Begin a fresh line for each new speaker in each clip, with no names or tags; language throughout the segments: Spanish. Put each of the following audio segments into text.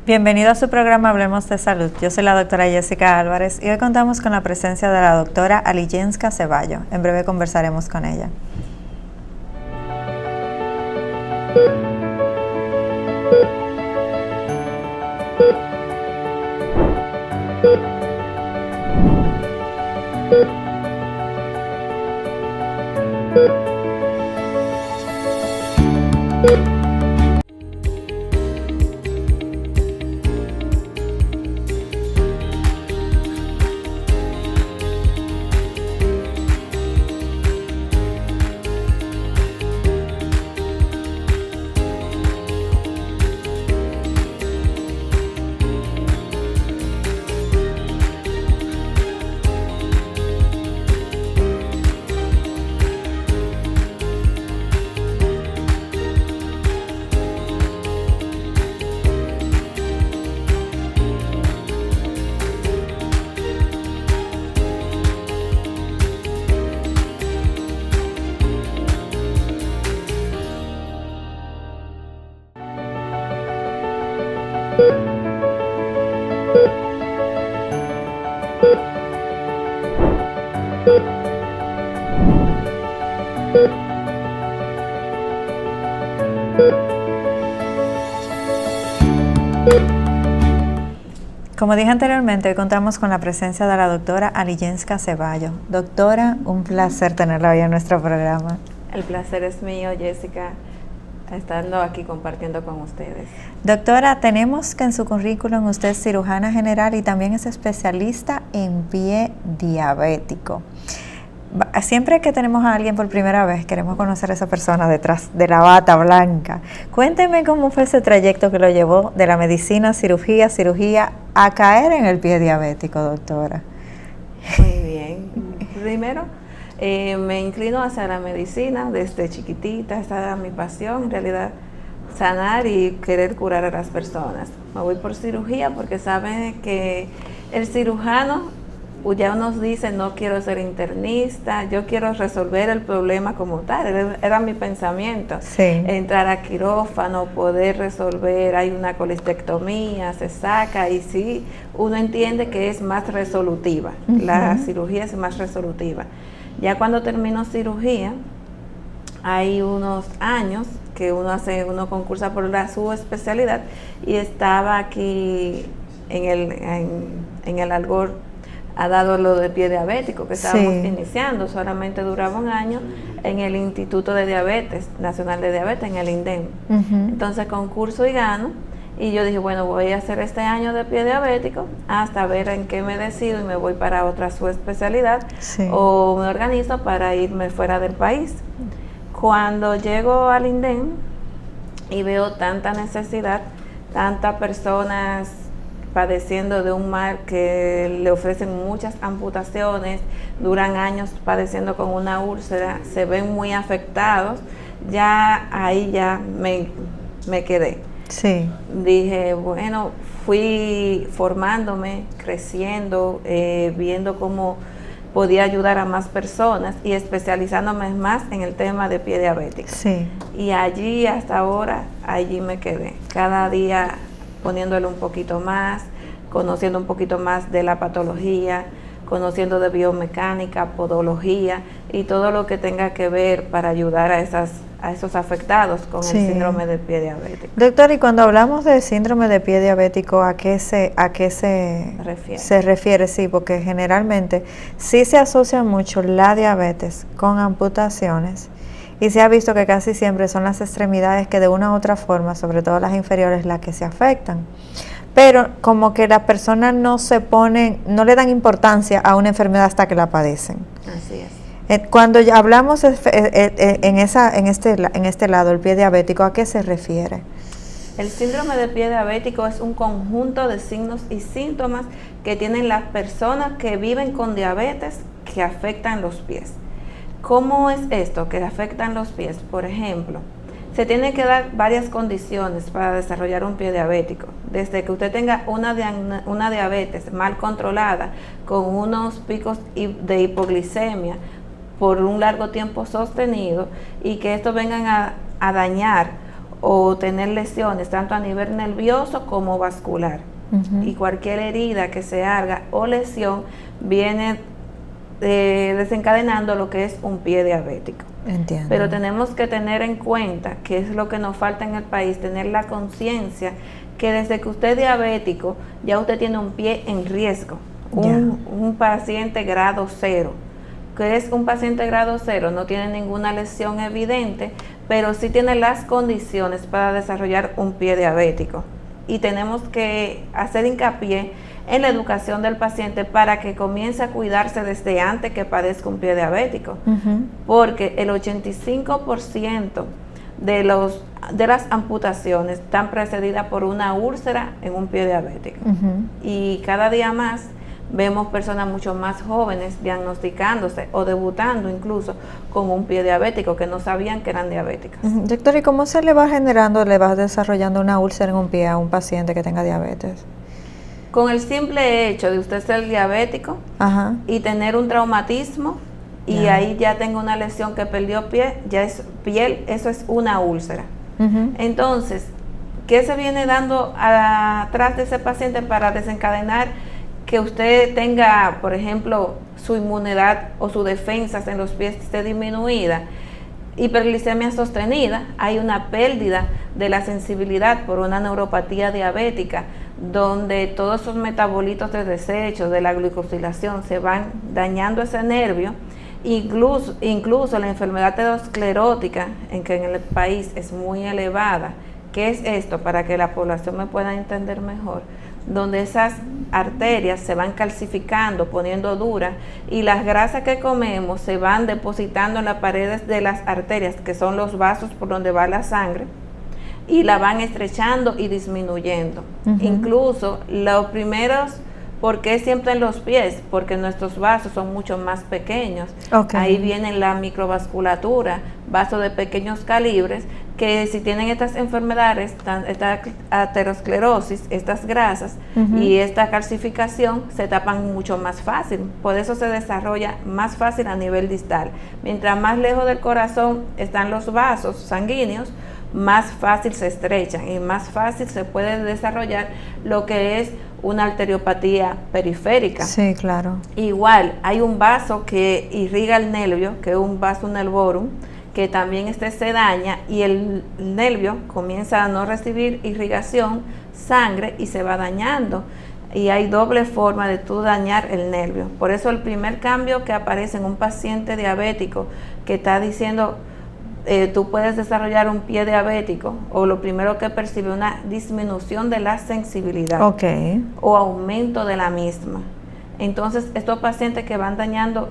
Bienvenido a su programa Hablemos de Salud. Yo soy la doctora Jessica Álvarez y hoy contamos con la presencia de la doctora Aliyenska Ceballo. En breve conversaremos con ella. Como dije anteriormente, hoy contamos con la presencia de la doctora Aliyenska Ceballo. Doctora, un placer tenerla hoy en nuestro programa.
El placer es mío, Jessica, estando aquí compartiendo con ustedes.
Doctora, tenemos que en su currículum usted es cirujana general y también es especialista en pie diabético. Siempre que tenemos a alguien por primera vez, queremos conocer a esa persona detrás de la bata blanca. Cuénteme cómo fue ese trayecto que lo llevó de la medicina, cirugía, a caer en el pie diabético, doctora.
Muy bien. Primero, me inclino hacia la medicina desde chiquitita. Esa era mi pasión, en realidad, sanar y querer curar a las personas. Me voy por cirugía porque saben que el cirujano ya nos dice, no quiero ser internista, yo quiero resolver el problema como tal. Era mi pensamiento.
Sí.
Entrar a quirófano, poder resolver, hay una colistectomía, se saca, y sí, uno entiende que es más resolutiva. La cirugía es más resolutiva. Ya cuando termino cirugía, hay unos años que uno concursa por la subespecialidad, y estaba aquí en el Algor, ha dado lo de pie diabético que estábamos iniciando. Solamente duraba un año en el Instituto de Diabetes, Nacional de Diabetes, en el INDEM. Entonces concurso y gano, y yo dije, bueno, voy a hacer este año de pie diabético hasta ver en qué me decido y me voy para otra subespecialidad o me organizo para irme fuera del país. Cuando llego al INDEM y veo tanta necesidad, tantas personas padeciendo de un mal que le ofrecen muchas amputaciones, duran años padeciendo con una úlcera, se ven muy afectados, ya ahí ya me quedé.
Sí.
Dije, bueno, fui formándome, creciendo, viendo cómo podía ayudar a más personas y especializándome más en el tema de pie diabético.
Sí.
Y allí hasta ahora, allí me quedé. Cada día poniéndole un poquito más, conociendo un poquito más de la patología, conociendo de biomecánica, podología y todo lo que tenga que ver para ayudar a esos afectados con el síndrome de pie diabético.
Doctor, y cuando hablamos de síndrome de pie diabético, ¿a qué se refiere? Sí, porque generalmente sí se asocia mucho la diabetes con amputaciones. Y se ha visto que casi siempre son las extremidades que de una u otra forma, sobre todo las inferiores, las que se afectan. Pero como que las personas no le dan importancia a una enfermedad hasta que la padecen.
Así es.
Cuando hablamos en este lado, el pie diabético, ¿a qué se refiere?
El síndrome de pie diabético es un conjunto de signos y síntomas que tienen las personas que viven con diabetes que afectan los pies. ¿Cómo es esto que afectan los pies? Por ejemplo, Se tienen que dar varias condiciones para desarrollar un pie diabético. Desde que usted tenga una diabetes mal controlada, con unos picos de hipoglicemia por un largo tiempo sostenido, y que estos vengan a dañar o tener lesiones tanto a nivel nervioso como vascular. Y cualquier herida que se haga o lesión viene desencadenando lo que es un pie diabético.
Entiendo.
Pero tenemos que tener en cuenta, que es lo que nos falta en el país, tener la conciencia que desde que usted es diabético, ya usted tiene un pie en riesgo, un paciente grado 0. Que es un paciente grado 0, no tiene ninguna lesión evidente, pero sí tiene las condiciones para desarrollar un pie diabético. Y tenemos que hacer hincapié en la educación del paciente para que comience a cuidarse desde antes que padezca un pie diabético, porque el 85% de las amputaciones están precedidas por una úlcera en un pie diabético. Y cada día más vemos personas mucho más jóvenes diagnosticándose o debutando incluso con un pie diabético que no sabían que eran diabéticas.
Doctor, ¿y cómo se le va desarrollando una úlcera en un pie a un paciente que tenga diabetes?
Con el simple hecho de usted ser diabético y tener un traumatismo, y ahí ya tengo una lesión que perdió piel, eso es una úlcera. Entonces, ¿qué se viene dando atrás de ese paciente para desencadenar que usted tenga, por ejemplo, su inmunidad o sus defensas en los pies esté disminuida? Hiperglicemia sostenida, hay una pérdida de la sensibilidad por una neuropatía diabética, donde todos esos metabolitos de desecho, de la glucosilación, se van dañando ese nervio. Incluso la enfermedad aterosclerótica, que en el país es muy elevada. ¿Qué es esto? Para que la población me pueda entender mejor. Donde esas arterias se van calcificando, poniendo duras, y las grasas que comemos se van depositando en las paredes de las arterias, que son los vasos por donde va la sangre, y la van estrechando y disminuyendo. Incluso los primeros, ¿por qué siempre en los pies? Porque nuestros vasos son mucho más pequeños. Ahí viene la microvasculatura, vasos de pequeños calibres, que si tienen estas enfermedades, esta aterosclerosis, estas grasas y esta calcificación, se tapan mucho más fácil. Por eso se desarrolla más fácil a nivel distal. Mientras más lejos del corazón están los vasos sanguíneos, más fácil se estrechan y más fácil se puede desarrollar lo que es una arteriopatía periférica.
Sí, claro.
Igual, hay un vaso que irriga el nervio, que es un vaso nervorum, que también se daña, y el nervio comienza a no recibir irrigación, sangre, y se va dañando. Y hay doble forma de tú dañar el nervio. Por eso el primer cambio que aparece en un paciente diabético que está diciendo tú puedes desarrollar un pie diabético, o lo primero que percibe una disminución de la sensibilidad o aumento de la misma. Entonces, estos pacientes que van dañando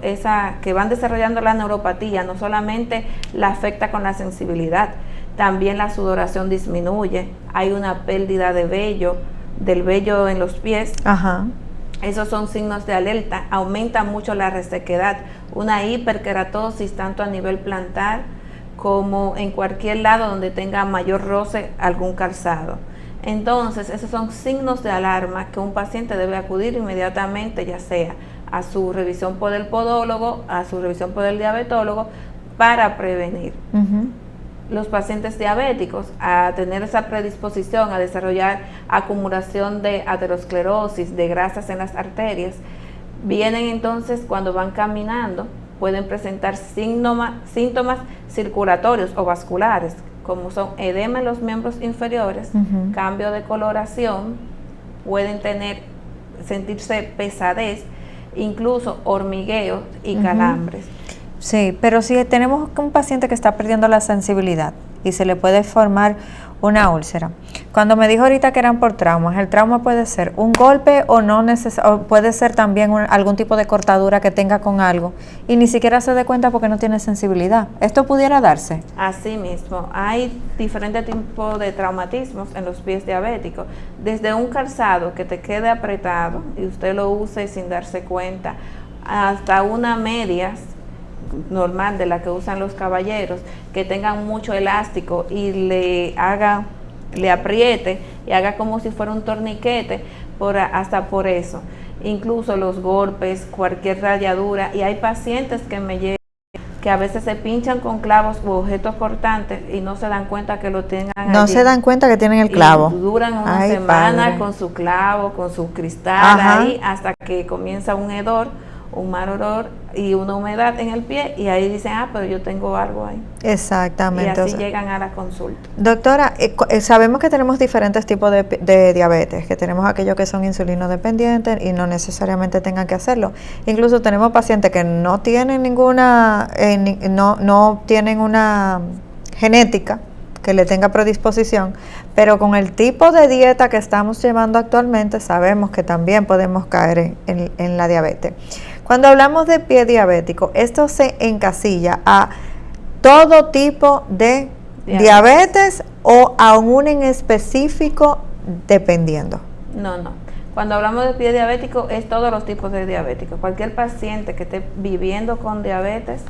que van desarrollando la neuropatía, no solamente la afecta con la sensibilidad, también la sudoración disminuye, hay una pérdida de del vello en los pies. Esos son signos de alerta. Aumenta mucho la resequedad, una hiperkeratosis tanto a nivel plantar como en cualquier lado donde tenga mayor roce algún calzado. Entonces, esos son signos de alarma que un paciente debe acudir inmediatamente, ya sea a su revisión por el podólogo, a su revisión por el diabetólogo, para prevenir. Los pacientes diabéticos, a tener esa predisposición a desarrollar acumulación de aterosclerosis, de grasas en las arterias, vienen entonces cuando van caminando, pueden presentar síntomas circulatorios o vasculares, como son edema en los miembros inferiores, cambio de coloración, pueden sentirse pesadez, incluso hormigueo y calambres.
Sí, pero si tenemos un paciente que está perdiendo la sensibilidad y se le puede formar una úlcera. Cuando me dijo ahorita que eran por traumas, el trauma puede ser un golpe o o puede ser también algún tipo de cortadura que tenga con algo y ni siquiera se dé cuenta porque no tiene sensibilidad. ¿Esto pudiera darse?
Así mismo, hay diferentes tipos de traumatismos en los pies diabéticos, desde un calzado que te quede apretado y usted lo use sin darse cuenta, hasta unas medias normal de la que usan los caballeros, que tengan mucho elástico y le apriete y haga como si fuera un torniquete, hasta por eso. Incluso los golpes, cualquier rayadura, y hay pacientes que me llegan que a veces se pinchan con clavos u objetos cortantes y no se dan cuenta que lo tengan
no allí. Se dan cuenta que tienen el clavo.
Y duran una semana padre. Con su clavo, con su cristal Ajá. ahí, hasta que comienza un hedor, un mal olor y una humedad en el pie, y ahí dicen, pero yo tengo algo ahí.
Exactamente.
Y así llegan a la consulta.
Doctora, sabemos que tenemos diferentes tipos de diabetes, que tenemos aquellos que son insulinodependientes y no necesariamente tengan que hacerlo. Incluso tenemos pacientes que no tienen no tienen una genética que le tenga predisposición, pero con el tipo de dieta que estamos llevando actualmente sabemos que también podemos caer en la diabetes. Cuando hablamos de pie diabético, esto se encasilla a todo tipo de diabetes o a un en específico dependiendo.
No. Cuando hablamos de pie diabético es todos los tipos de diabéticos. Cualquier paciente que esté viviendo con diabetes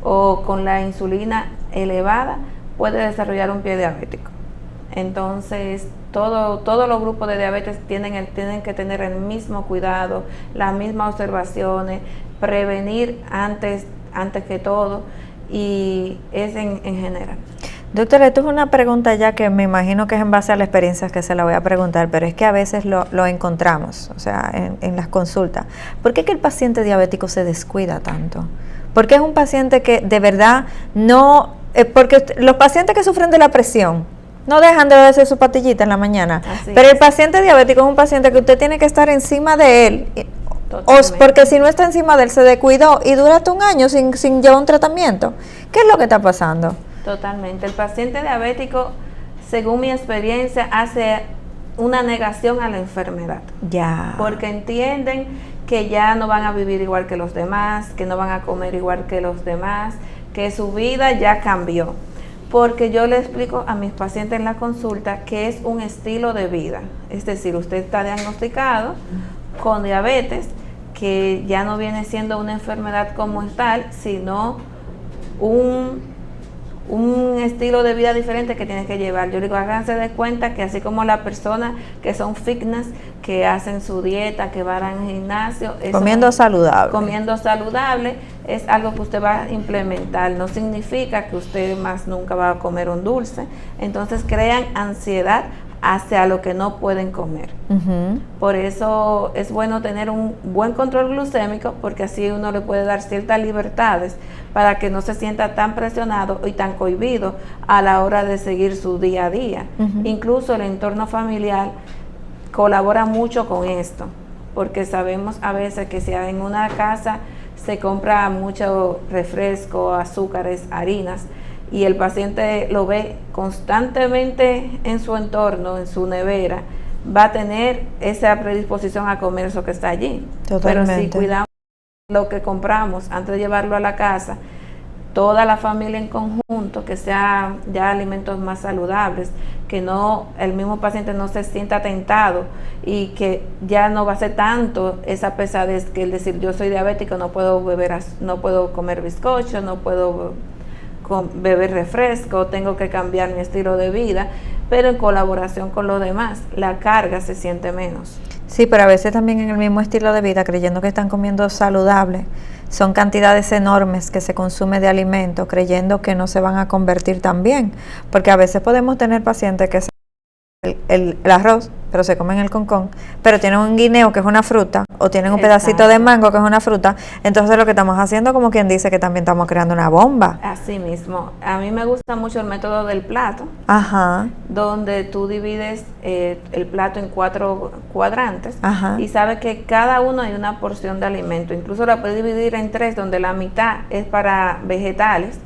o con la insulina elevada puede desarrollar un pie diabético. Entonces, todos los grupos de diabetes tienen que tener el mismo cuidado, las mismas observaciones, prevenir antes que todo, y es en general.
Doctora, esto es una pregunta ya que me imagino que es en base a la experiencia que se la voy a preguntar, pero es que a veces lo encontramos, o sea, en las consultas. ¿Por qué que el paciente diabético se descuida tanto? Porque es un paciente que de verdad no... porque los pacientes que sufren de la presión no dejan de beberse su pastillita en la mañana. Así pero es. El paciente diabético es un paciente que usted tiene que estar encima de él, porque si no está encima de él se descuidó y dura hasta un año sin llevar un tratamiento. ¿Qué es lo que está pasando?
Totalmente. El paciente diabético, según mi experiencia, hace una negación a la enfermedad.
Ya.
Porque entienden que ya no van a vivir igual que los demás, que no van a comer igual que los demás, que su vida ya cambió. Porque yo le explico a mis pacientes en la consulta que es un estilo de vida. Es decir, usted está diagnosticado con diabetes, que ya no viene siendo una enfermedad como tal, sino un estilo de vida diferente que tiene que llevar. Yo digo, háganse de cuenta que así como las personas que son fitness, que hacen su dieta, que van al gimnasio,
comiendo
saludable, es algo que usted va a implementar. No significa que usted más nunca va a comer un dulce. Entonces crean ansiedad hacia lo que no pueden comer. Uh-huh. Por eso es bueno tener un buen control glucémico, porque así uno le puede dar ciertas libertades para que no se sienta tan presionado y tan cohibido a la hora de seguir su día a día. Uh-huh. Incluso el entorno familiar colabora mucho con esto, porque sabemos a veces que si en una casa se compra mucho refresco, azúcares, harinas, y el paciente lo ve constantemente en su entorno, en su nevera, va a tener esa predisposición a comer eso que está allí.
Totalmente.
Pero si cuidamos lo que compramos antes de llevarlo a la casa, toda la familia en conjunto, que sean ya alimentos más saludables, que no el mismo paciente no se sienta tentado y que ya no va a ser tanto esa pesadez que el decir yo soy diabético, no puedo comer bizcocho, no puedo beber refresco, tengo que cambiar mi estilo de vida, pero en colaboración con los demás, la carga se siente menos.
Sí, pero a veces también en el mismo estilo de vida, creyendo que están comiendo saludable, son cantidades enormes que se consume de alimentos, creyendo que no se van a convertir tan bien, porque a veces podemos tener pacientes que el arroz, pero se comen el concón, pero tienen un guineo que es una fruta, o tienen un pedacito de mango que es una fruta, entonces lo que estamos haciendo, como quien dice, que también estamos creando una bomba.
Así mismo, a mí me gusta mucho el método del plato.
Ajá.
Donde tú divides el plato en 4 cuadrantes.
Ajá.
Y sabes que cada uno hay una porción de alimento, incluso la puedes dividir en 3, donde la mitad es para vegetales,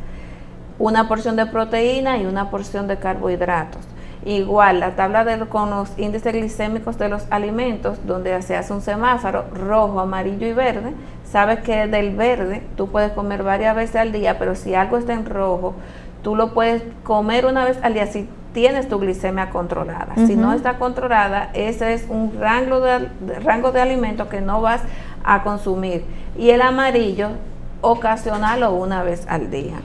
una porción de proteína y una porción de carbohidratos. Igual, la tabla con los índices glicémicos de los alimentos, donde se hace un semáforo rojo, amarillo y verde. Sabes que del verde tú puedes comer varias veces al día, pero si algo está en rojo, tú lo puedes comer una vez al día si tienes tu glicemia controlada. Uh-huh. Si no está controlada, ese es un rango de alimentos que no vas a consumir. Y el amarillo ocasional o una vez al día.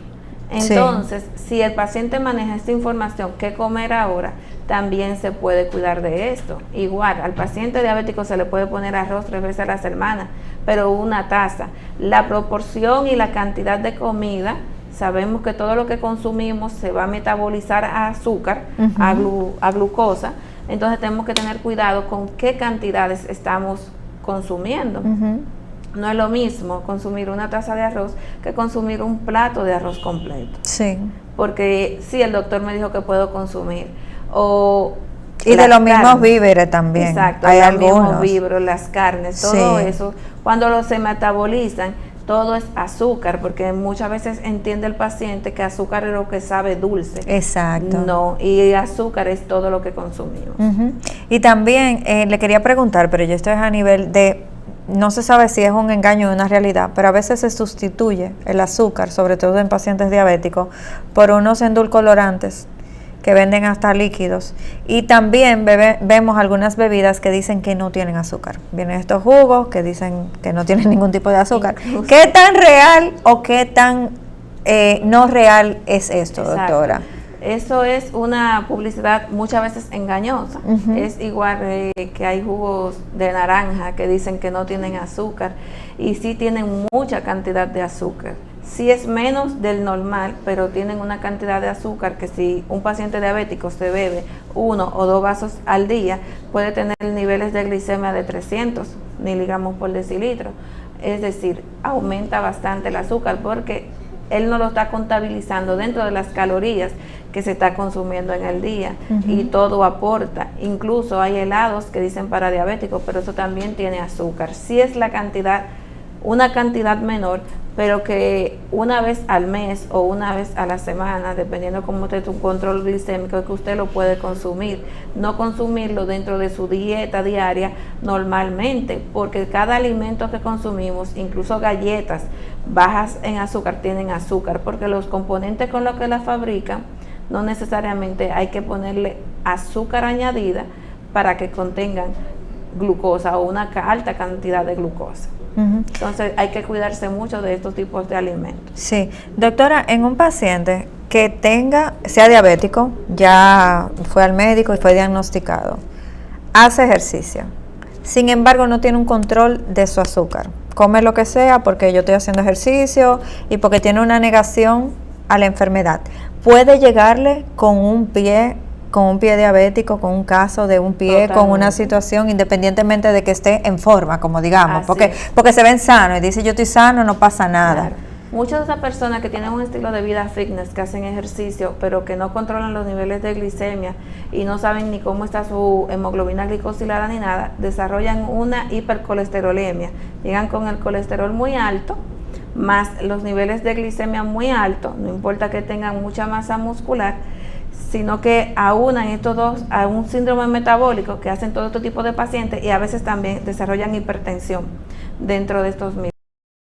Entonces, si el paciente maneja esta información, qué comer ahora, también se puede cuidar de esto. Igual, al paciente diabético se le puede poner arroz 3 veces a la semana, pero una taza. La proporción y la cantidad de comida, sabemos que todo lo que consumimos se va a metabolizar a azúcar, a glucosa, entonces tenemos que tener cuidado con qué cantidades estamos consumiendo. No es lo mismo consumir una taza de arroz que consumir un plato de arroz completo.
Sí.
Porque sí, el doctor me dijo que puedo consumir.
Y de los mismos víveres también.
Exacto,
hay
los
algunos.
mismos víveres, las carnes, todo eso. Cuando se metabolizan, todo es azúcar, porque muchas veces entiende el paciente que azúcar es lo que sabe dulce.
Exacto.
No, y azúcar es todo lo que consumimos.
Y también le quería preguntar, pero yo estoy a nivel de, no se sabe si es un engaño o una realidad, pero a veces se sustituye el azúcar, sobre todo en pacientes diabéticos, por unos endulcorantes que venden hasta líquidos, y también vemos algunas bebidas que dicen que no tienen azúcar. Vienen estos jugos que dicen que no tienen ningún tipo de azúcar. Incluso. ¿Qué tan real o qué tan no real es esto, doctora?
Eso es una publicidad muchas veces engañosa. Es igual que hay jugos de naranja que dicen que no tienen azúcar y sí tienen mucha cantidad de azúcar. Sí es menos del normal, pero tienen una cantidad de azúcar que si un paciente diabético se bebe 1 o 2 vasos al día, puede tener niveles de glicemia de 300 miligramos por decilitro. Es decir, aumenta bastante el azúcar porque él no lo está contabilizando dentro de las calorías que se está consumiendo en el día y todo aporta. Incluso hay helados que dicen para diabéticos, pero eso también tiene azúcar. Sí es la cantidad, una cantidad menor, pero que una vez al mes o una vez a la semana, dependiendo cómo esté tu control glicémico, que usted lo puede consumir. No consumirlo dentro de su dieta diaria normalmente, porque cada alimento que consumimos, incluso galletas bajas en azúcar, tienen azúcar, porque los componentes con los que la fabrican, no necesariamente hay que ponerle azúcar añadida para que contengan glucosa o una alta cantidad de glucosa. Entonces hay que cuidarse mucho de estos tipos de alimentos.
Sí, doctora, en un paciente que sea diabético, ya fue al médico y fue diagnosticado, hace ejercicio, sin embargo no tiene un control de su azúcar, come lo que sea porque yo estoy haciendo ejercicio y porque tiene una negación a la enfermedad, puede llegarle con un pie diabético, con un caso de un pie, con una situación, independientemente de que esté en forma, como digamos, porque se ven sanos y dice yo estoy sano, no pasa nada.
Claro. Muchas de esas personas que tienen un estilo de vida fitness, que hacen ejercicio, pero que no controlan los niveles de glicemia y no saben ni cómo está su hemoglobina glicosilada ni nada, desarrollan una hipercolesterolemia, llegan con el colesterol muy alto, más los niveles de glicemia muy altos, no importa que tengan mucha masa muscular, sino que aunan estos dos a un síndrome metabólico que hacen todo este tipo de pacientes y a veces también desarrollan hipertensión dentro de estos mismos.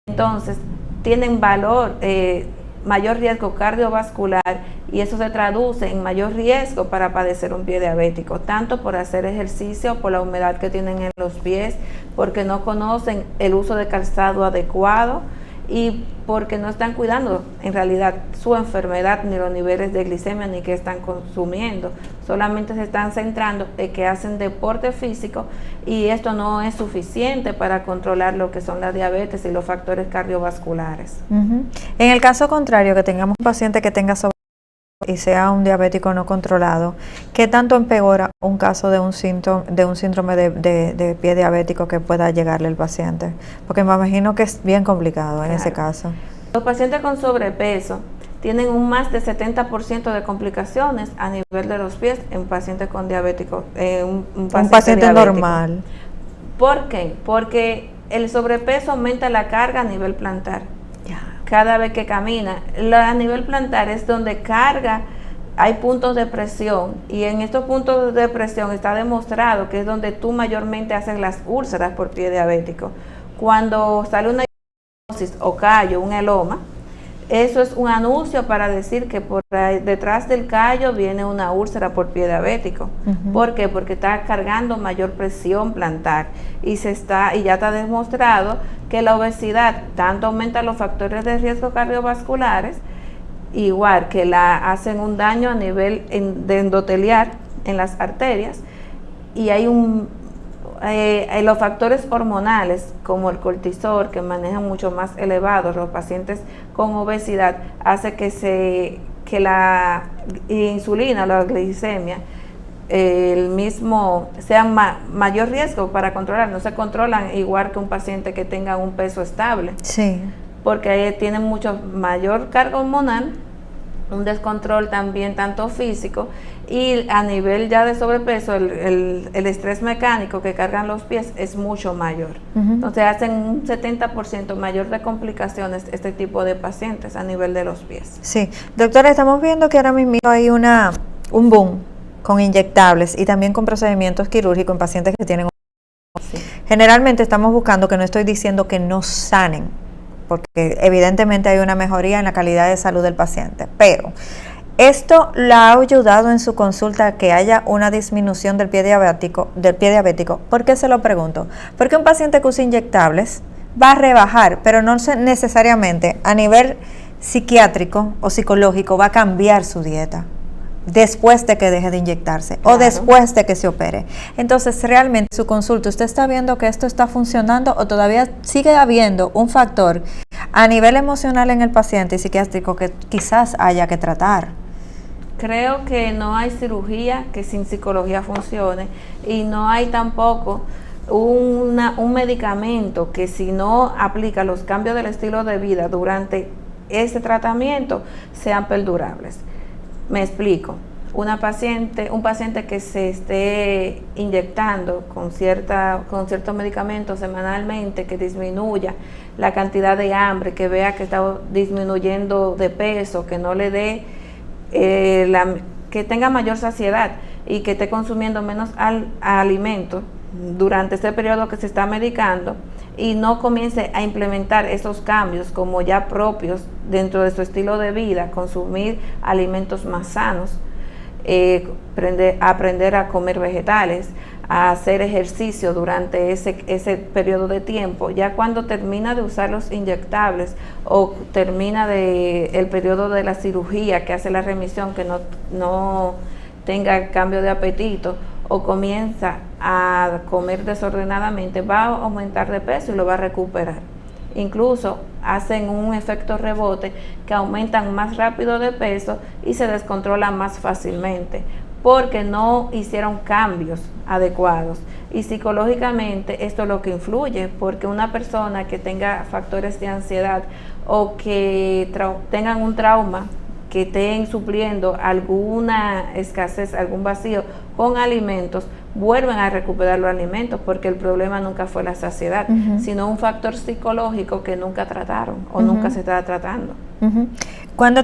Entonces, tienen mayor riesgo cardiovascular y eso se traduce en mayor riesgo para padecer un pie diabético, tanto por hacer ejercicio, por la humedad que tienen en los pies, porque no conocen el uso de calzado adecuado y porque no están cuidando en realidad su enfermedad, ni los niveles de glicemia, ni qué están consumiendo. Solamente se están centrando en que hacen deporte físico y esto no es suficiente para controlar lo que son la diabetes y los factores cardiovasculares. En
el caso contrario, que tengamos un paciente que tenga sobrepeso y sea un diabético no controlado, ¿qué tanto empeora un caso de un síndrome de pie diabético que pueda llegarle al paciente? Porque me imagino que es bien complicado en ese caso.
Los pacientes con sobrepeso tienen un más de 70% de complicaciones a nivel de los pies en pacientes con diabético, un paciente diabético.
Normal.
¿Por qué? Porque el sobrepeso aumenta la carga a nivel plantar. Cada vez que camina, a nivel plantar es donde carga, hay puntos de presión y en estos puntos de presión está demostrado que es donde tú mayormente haces las úlceras por pie diabético. Cuando sale una o callo, un eloma, Eso es un anuncio para decir que por ahí, detrás del callo viene una úlcera por pie diabético. ¿Por qué? Porque está cargando mayor presión plantar y ya está demostrado que la obesidad tanto aumenta los factores de riesgo cardiovasculares, igual que hacen un daño a nivel de endoteliar en las arterias, y hay los factores hormonales como el cortisol, que manejan mucho más elevados los pacientes con obesidad, hace que la insulina, la glicemia, sea mayor riesgo para controlar. No se controlan igual que un paciente que tenga un peso estable.
Sí. Porque
tienen mucho mayor carga hormonal, un descontrol también tanto físico, y a nivel ya de sobrepeso el estrés mecánico que cargan los pies es mucho mayor. Entonces hacen un 70% mayor de complicaciones este tipo de pacientes a nivel de los pies.
Sí, doctora, estamos viendo que ahora mismo hay un boom con inyectables y también con procedimientos quirúrgicos en pacientes que tienen. Sí. Generalmente estamos buscando, que no estoy diciendo que no sanen, porque evidentemente hay una mejoría en la calidad de salud del paciente, pero esto le ha ayudado en su consulta a que haya una disminución del pie diabético. ¿Por qué se lo pregunto? Porque un paciente que usa inyectables va a rebajar, pero no necesariamente a nivel psiquiátrico o psicológico va a cambiar su dieta después de que deje de inyectarse, claro, o después de que se opere. Entonces, realmente su consulta, ¿usted está viendo que esto está funcionando o todavía sigue habiendo un factor a nivel emocional en el paciente y psiquiátrico que quizás haya que tratar?
Creo que no hay cirugía que sin psicología funcione, y no hay tampoco un medicamento que si no aplica los cambios del estilo de vida durante ese tratamiento sean perdurables. Me explico. Un paciente que se esté inyectando con ciertos medicamentos semanalmente, que disminuya la cantidad de hambre, que vea que está disminuyendo de peso, que no le dé que tenga mayor saciedad y que esté consumiendo menos alimentos durante este periodo que se está medicando, y no comience a implementar esos cambios como ya propios dentro de su estilo de vida, consumir alimentos más sanos, aprender a comer vegetales, a hacer ejercicio durante ese periodo de tiempo. Ya cuando termina de usar los inyectables o termina el periodo de la cirugía que hace la remisión, que no tenga cambio de apetito, o comienza a comer desordenadamente, va a aumentar de peso y lo va a recuperar. Incluso hacen un efecto rebote, que aumentan más rápido de peso y se descontrolan más fácilmente, porque no hicieron cambios adecuados. Y psicológicamente esto es lo que influye, porque una persona que tenga factores de ansiedad o que tengan un trauma, que estén supliendo alguna escasez, algún vacío con alimentos, vuelven a recuperar los alimentos, porque el problema nunca fue la saciedad, sino un factor psicológico que nunca trataron o nunca se está tratando.
Cuando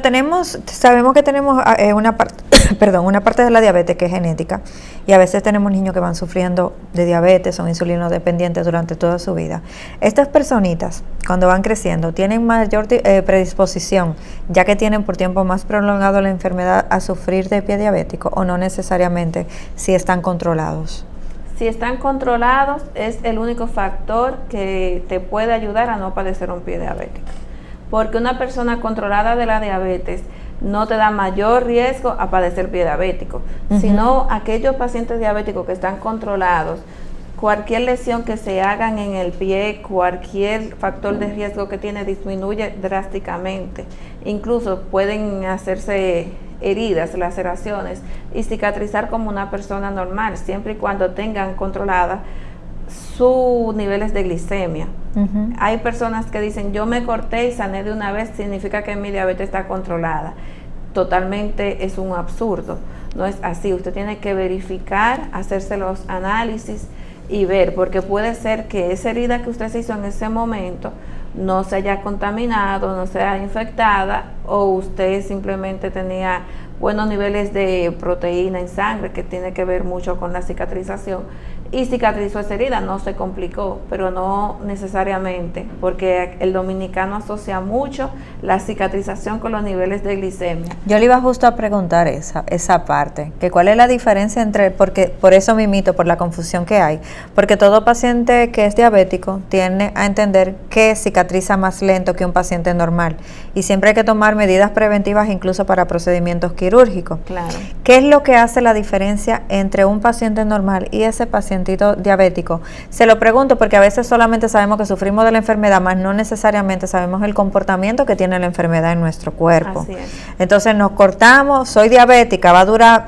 sabemos que tenemos una parte de la diabetes que es genética, y a veces tenemos niños que van sufriendo de diabetes, son insulino dependientes durante toda su vida. Estas personitas, cuando van creciendo, tienen mayor predisposición, ya que tienen por tiempo más prolongado la enfermedad, a sufrir de pie diabético, o no necesariamente si están controlados.
Si están controlados, es el único factor que te puede ayudar a no padecer un pie diabético. Porque una persona controlada de la diabetes no te da mayor riesgo a padecer pie diabético, sino aquellos pacientes diabéticos que están controlados, cualquier lesión que se hagan en el pie, cualquier factor de riesgo que tiene, disminuye drásticamente. Incluso pueden hacerse heridas, laceraciones, y cicatrizar como una persona normal, siempre y cuando tengan controlada sus niveles de glicemia. Hay personas que dicen, yo me corté y sané de una vez, significa que mi diabetes está controlada. Totalmente es un absurdo, no es así. Usted tiene que verificar, hacerse los análisis y ver, porque puede ser que esa herida que usted se hizo en ese momento no se haya contaminado, no sea infectada, o usted simplemente tenía buenos niveles de proteína en sangre, que tiene que ver mucho con la cicatrización, y cicatrizó esa herida, no se complicó, pero no necesariamente, porque el dominicano asocia mucho la cicatrización con los niveles de glicemia.
Yo le iba justo a preguntar esa parte, que cuál es la diferencia entre, porque por eso mimito, por la confusión que hay, porque todo paciente que es diabético tiende a entender que cicatriza más lento que un paciente normal, y siempre hay que tomar medidas preventivas incluso para procedimientos quirúrgicos.
Claro.
¿Qué es lo que hace la diferencia entre un paciente normal y ese pacientito diabético? Se lo pregunto porque a veces solamente sabemos que sufrimos de la enfermedad, más no necesariamente sabemos el comportamiento que tiene la enfermedad en nuestro cuerpo.
Así es.
Entonces nos cortamos, soy diabética, va a durar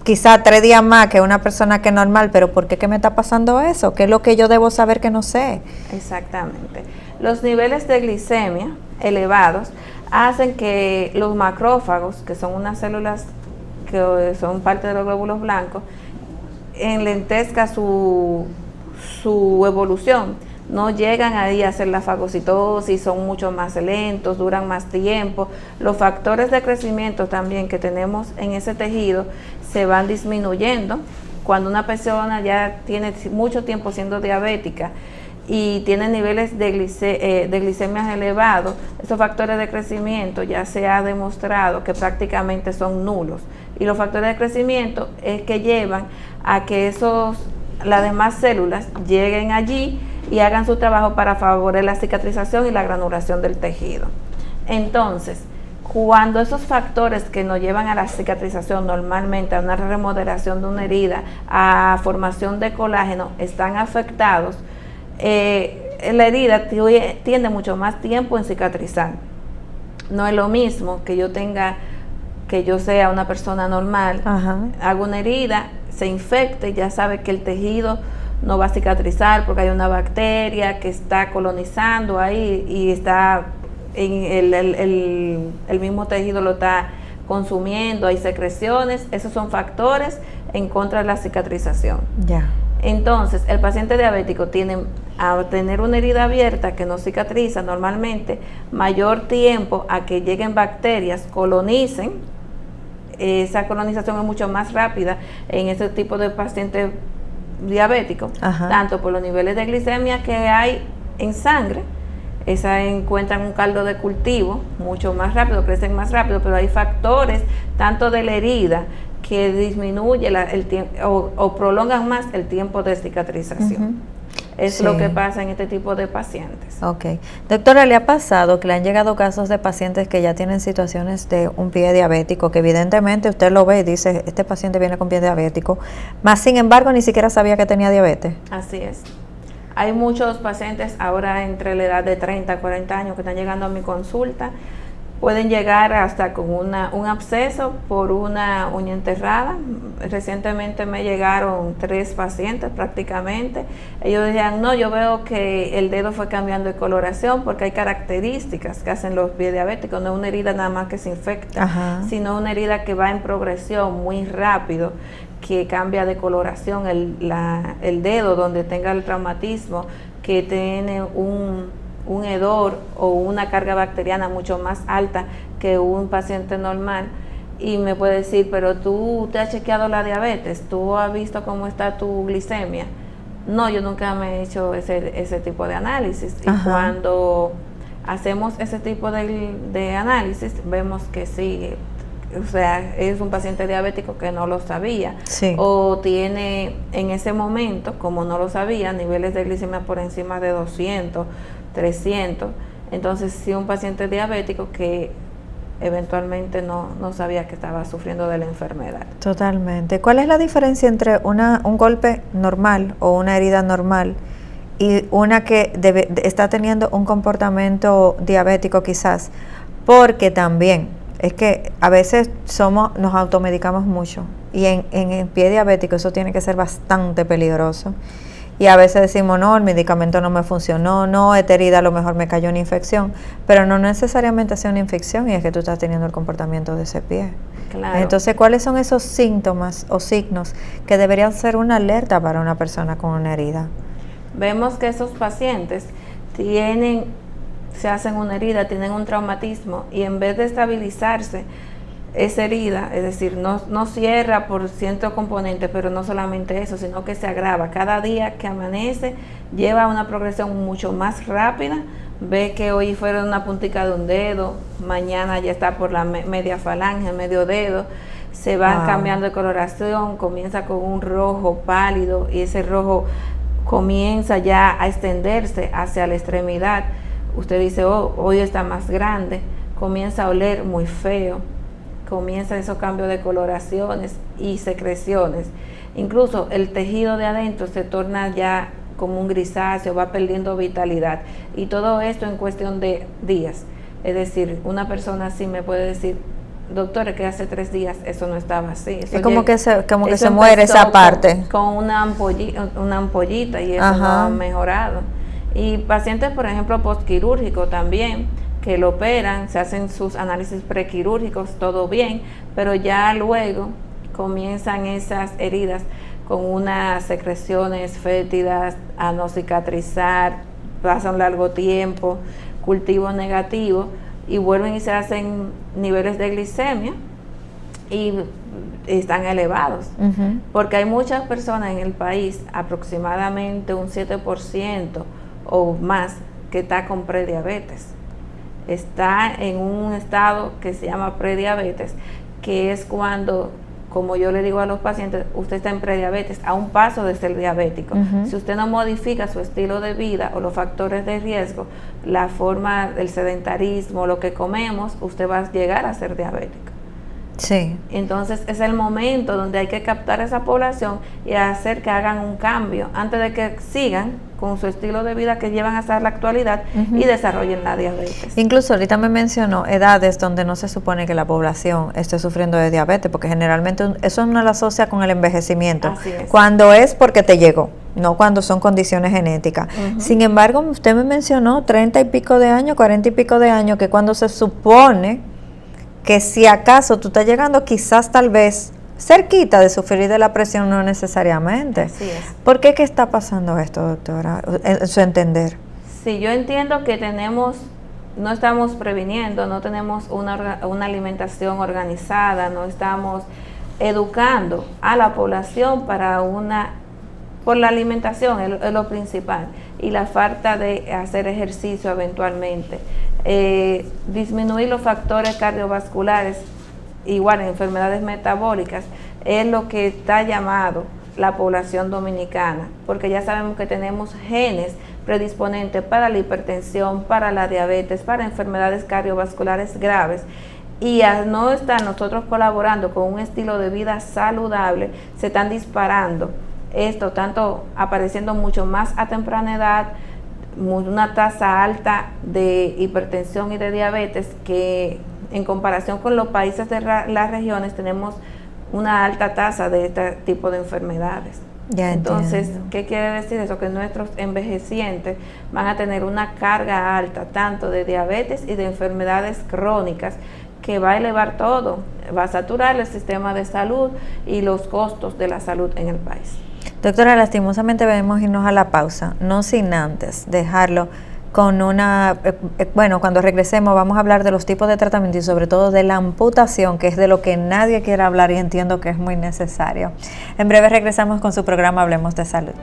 quizá 3 días más que una persona que es normal, pero ¿por qué me está pasando eso? ¿Qué es lo que yo debo saber que no sé?
Exactamente. Los niveles de glicemia elevados hacen que los macrófagos, que son unas células que son parte de los glóbulos blancos, enlentezca su evolución. No llegan ahí a hacer la fagocitosis, son mucho más lentos, duran más tiempo. Los factores de crecimiento también que tenemos en ese tejido se van disminuyendo. Cuando una persona ya tiene mucho tiempo siendo diabética y tiene niveles de glicemias elevados, esos factores de crecimiento ya se ha demostrado que prácticamente son nulos. Y los factores de crecimiento es que llevan a que las demás células lleguen allí y hagan su trabajo para favorecer la cicatrización y la granulación del tejido. Entonces, cuando esos factores que nos llevan a la cicatrización, normalmente a una remodelación de una herida, a formación de colágeno, están afectados, la herida tiene mucho más tiempo en cicatrizar. No es lo mismo que yo sea una persona normal, hago una herida, se infecte, ya sabe que el tejido no va a cicatrizar porque hay una bacteria que está colonizando ahí y está el mismo tejido lo está consumiendo, hay secreciones, esos son factores en contra de la cicatrización.
Ya.
Entonces, el paciente diabético tiene, a tener una herida abierta que no cicatriza normalmente, mayor tiempo a que lleguen bacterias, colonicen. Esa colonización es mucho más rápida en este tipo de pacientes diabéticos, tanto por los niveles de glicemia que hay en sangre. Esa encuentran un caldo de cultivo mucho más rápido, crecen más rápido, pero hay factores tanto de la herida que disminuye el tiempo o prolongan más el tiempo de cicatrización. Es lo que pasa en este tipo de pacientes.
Ok. Doctora, ¿le ha pasado que le han llegado casos de pacientes que ya tienen situaciones de un pie diabético, que evidentemente usted lo ve y dice, este paciente viene con pie diabético, más sin embargo ni siquiera sabía que tenía diabetes?
Así es. Hay muchos pacientes ahora entre la edad de 30 a 40 años que están llegando a mi consulta. Pueden llegar hasta con un absceso por una uña enterrada. Recientemente me llegaron 3 pacientes prácticamente. Ellos decían, no, yo veo que el dedo fue cambiando de coloración porque hay características que hacen los pies diabéticos. No es una herida nada más que se infecta, sino una herida que va en progresión muy rápido, que cambia de coloración el dedo donde tenga el traumatismo, que tiene un hedor o una carga bacteriana mucho más alta que un paciente normal, y me puede decir, pero tú te has chequeado la diabetes, tú has visto cómo está tu glicemia. No, yo nunca me he hecho ese tipo de análisis. Y cuando hacemos ese tipo de análisis, vemos que sí, o sea, es un paciente diabético que no lo sabía, o tiene en ese momento, como no lo sabía, niveles de glicemia por encima de 200, 300, entonces sí, un paciente diabético que eventualmente no sabía que estaba sufriendo de la enfermedad.
Totalmente. ¿Cuál es la diferencia entre un golpe normal o una herida normal y una que está teniendo un comportamiento diabético quizás? Porque también es que a veces nos automedicamos mucho y en el pie diabético eso tiene que ser bastante peligroso. Y a veces decimos, no, el medicamento no me funcionó, no, esta herida a lo mejor me cayó una infección, pero no necesariamente ha sido una infección y es que tú estás teniendo el comportamiento de ese pie.
Claro.
Entonces, ¿cuáles son esos síntomas o signos que deberían ser una alerta para una persona con una herida?
Vemos que esos pacientes se hacen una herida, tienen un traumatismo y en vez de estabilizarse, esa herida, es decir, no cierra por ciertos componentes, pero no solamente eso, sino que se agrava. Cada día que amanece lleva una progresión mucho más rápida. Ve que hoy fueron una puntica de un dedo, mañana ya está por la media falange, medio dedo, se va cambiando de coloración, comienza con un rojo pálido y ese rojo comienza ya a extenderse hacia la extremidad. Usted dice, oh, hoy está más grande, comienza a oler muy feo, comienza esos cambios de coloraciones y secreciones. Incluso el tejido de adentro se torna ya como un grisáceo, va perdiendo vitalidad. Y todo esto en cuestión de días. Es decir, una persona así me puede decir, doctora, que hace 3 días eso no estaba así. Eso
es como que se muere esa parte.
Con una ampollita y eso no ha mejorado. Y pacientes, por ejemplo, postquirúrgicos también, que lo operan, se hacen sus análisis prequirúrgicos, todo bien, pero ya luego comienzan esas heridas con unas secreciones fétidas a no cicatrizar, pasa un largo tiempo, cultivo negativo, y vuelven y se hacen niveles de glicemia y están elevados. Porque hay muchas personas en el país, aproximadamente un 7% o más, que está con prediabetes. Está en un estado que se llama prediabetes, que es cuando, como yo le digo a los pacientes, usted está en prediabetes, a un paso de ser diabético. Si usted no modifica su estilo de vida o los factores de riesgo, la forma del sedentarismo, lo que comemos, usted va a llegar a ser diabético.
Sí.
Entonces es el momento donde hay que captar a esa población y hacer que hagan un cambio antes de que sigan con su estilo de vida que llevan hasta la actualidad y desarrollen la diabetes.
Incluso ahorita me mencionó edades donde no se supone que la población esté sufriendo de diabetes, porque generalmente eso no lo asocia con el envejecimiento.
Así es.
Cuando es porque te llegó, no cuando son condiciones genéticas. Sin embargo, usted me mencionó 30 y pico de años, 40 y pico de años, que cuando se supone que si acaso tú estás llegando quizás tal vez cerquita de sufrir de la presión, no necesariamente.
Así es.
¿Por qué está pasando esto, doctora, en su entender?
Sí, yo entiendo que no estamos previniendo, no tenemos una alimentación organizada, no estamos educando a la población por la alimentación, es lo principal, y la falta de hacer ejercicio eventualmente. Disminuir los factores cardiovasculares, igual en enfermedades metabólicas, es lo que está llamado la población dominicana, porque ya sabemos que tenemos genes predisponentes para la hipertensión, para la diabetes, para enfermedades cardiovasculares graves, y al no estar nosotros colaborando con un estilo de vida saludable, se están disparando esto, tanto apareciendo mucho más a temprana edad, una tasa alta de hipertensión y de diabetes, que en comparación con los países de las regiones tenemos una alta tasa de este tipo de enfermedades.
Ya
Entonces,
entiendo.
¿qué quiere decir eso? Que nuestros envejecientes van a tener una carga alta tanto de diabetes y de enfermedades crónicas, que va a elevar todo, va a saturar el sistema de salud y los costos de la salud en el país.
Doctora, lastimosamente debemos irnos a la pausa, no sin antes dejarlo con cuando regresemos vamos a hablar de los tipos de tratamiento y sobre todo de la amputación, que es de lo que nadie quiere hablar y entiendo que es muy necesario. En breve regresamos con su programa Hablemos de Salud.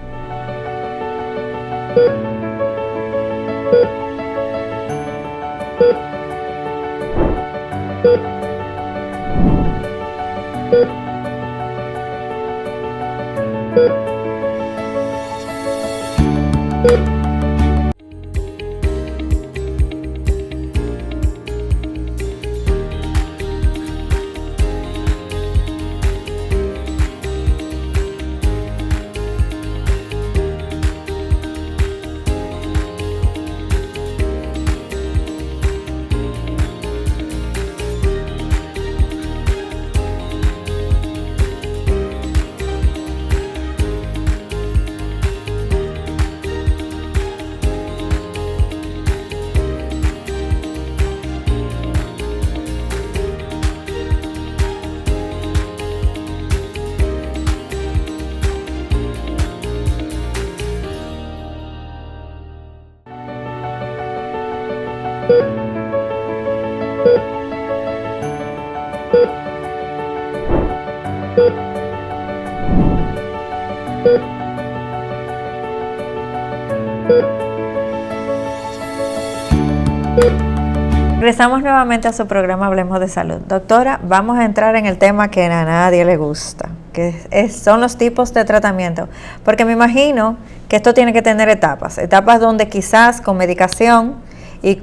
Regresamos nuevamente a su programa Hablemos de Salud. Doctora, vamos a entrar en el tema que a nadie le gusta, que son los tipos de tratamiento. Porque me imagino que esto tiene que tener etapas donde quizás con medicación y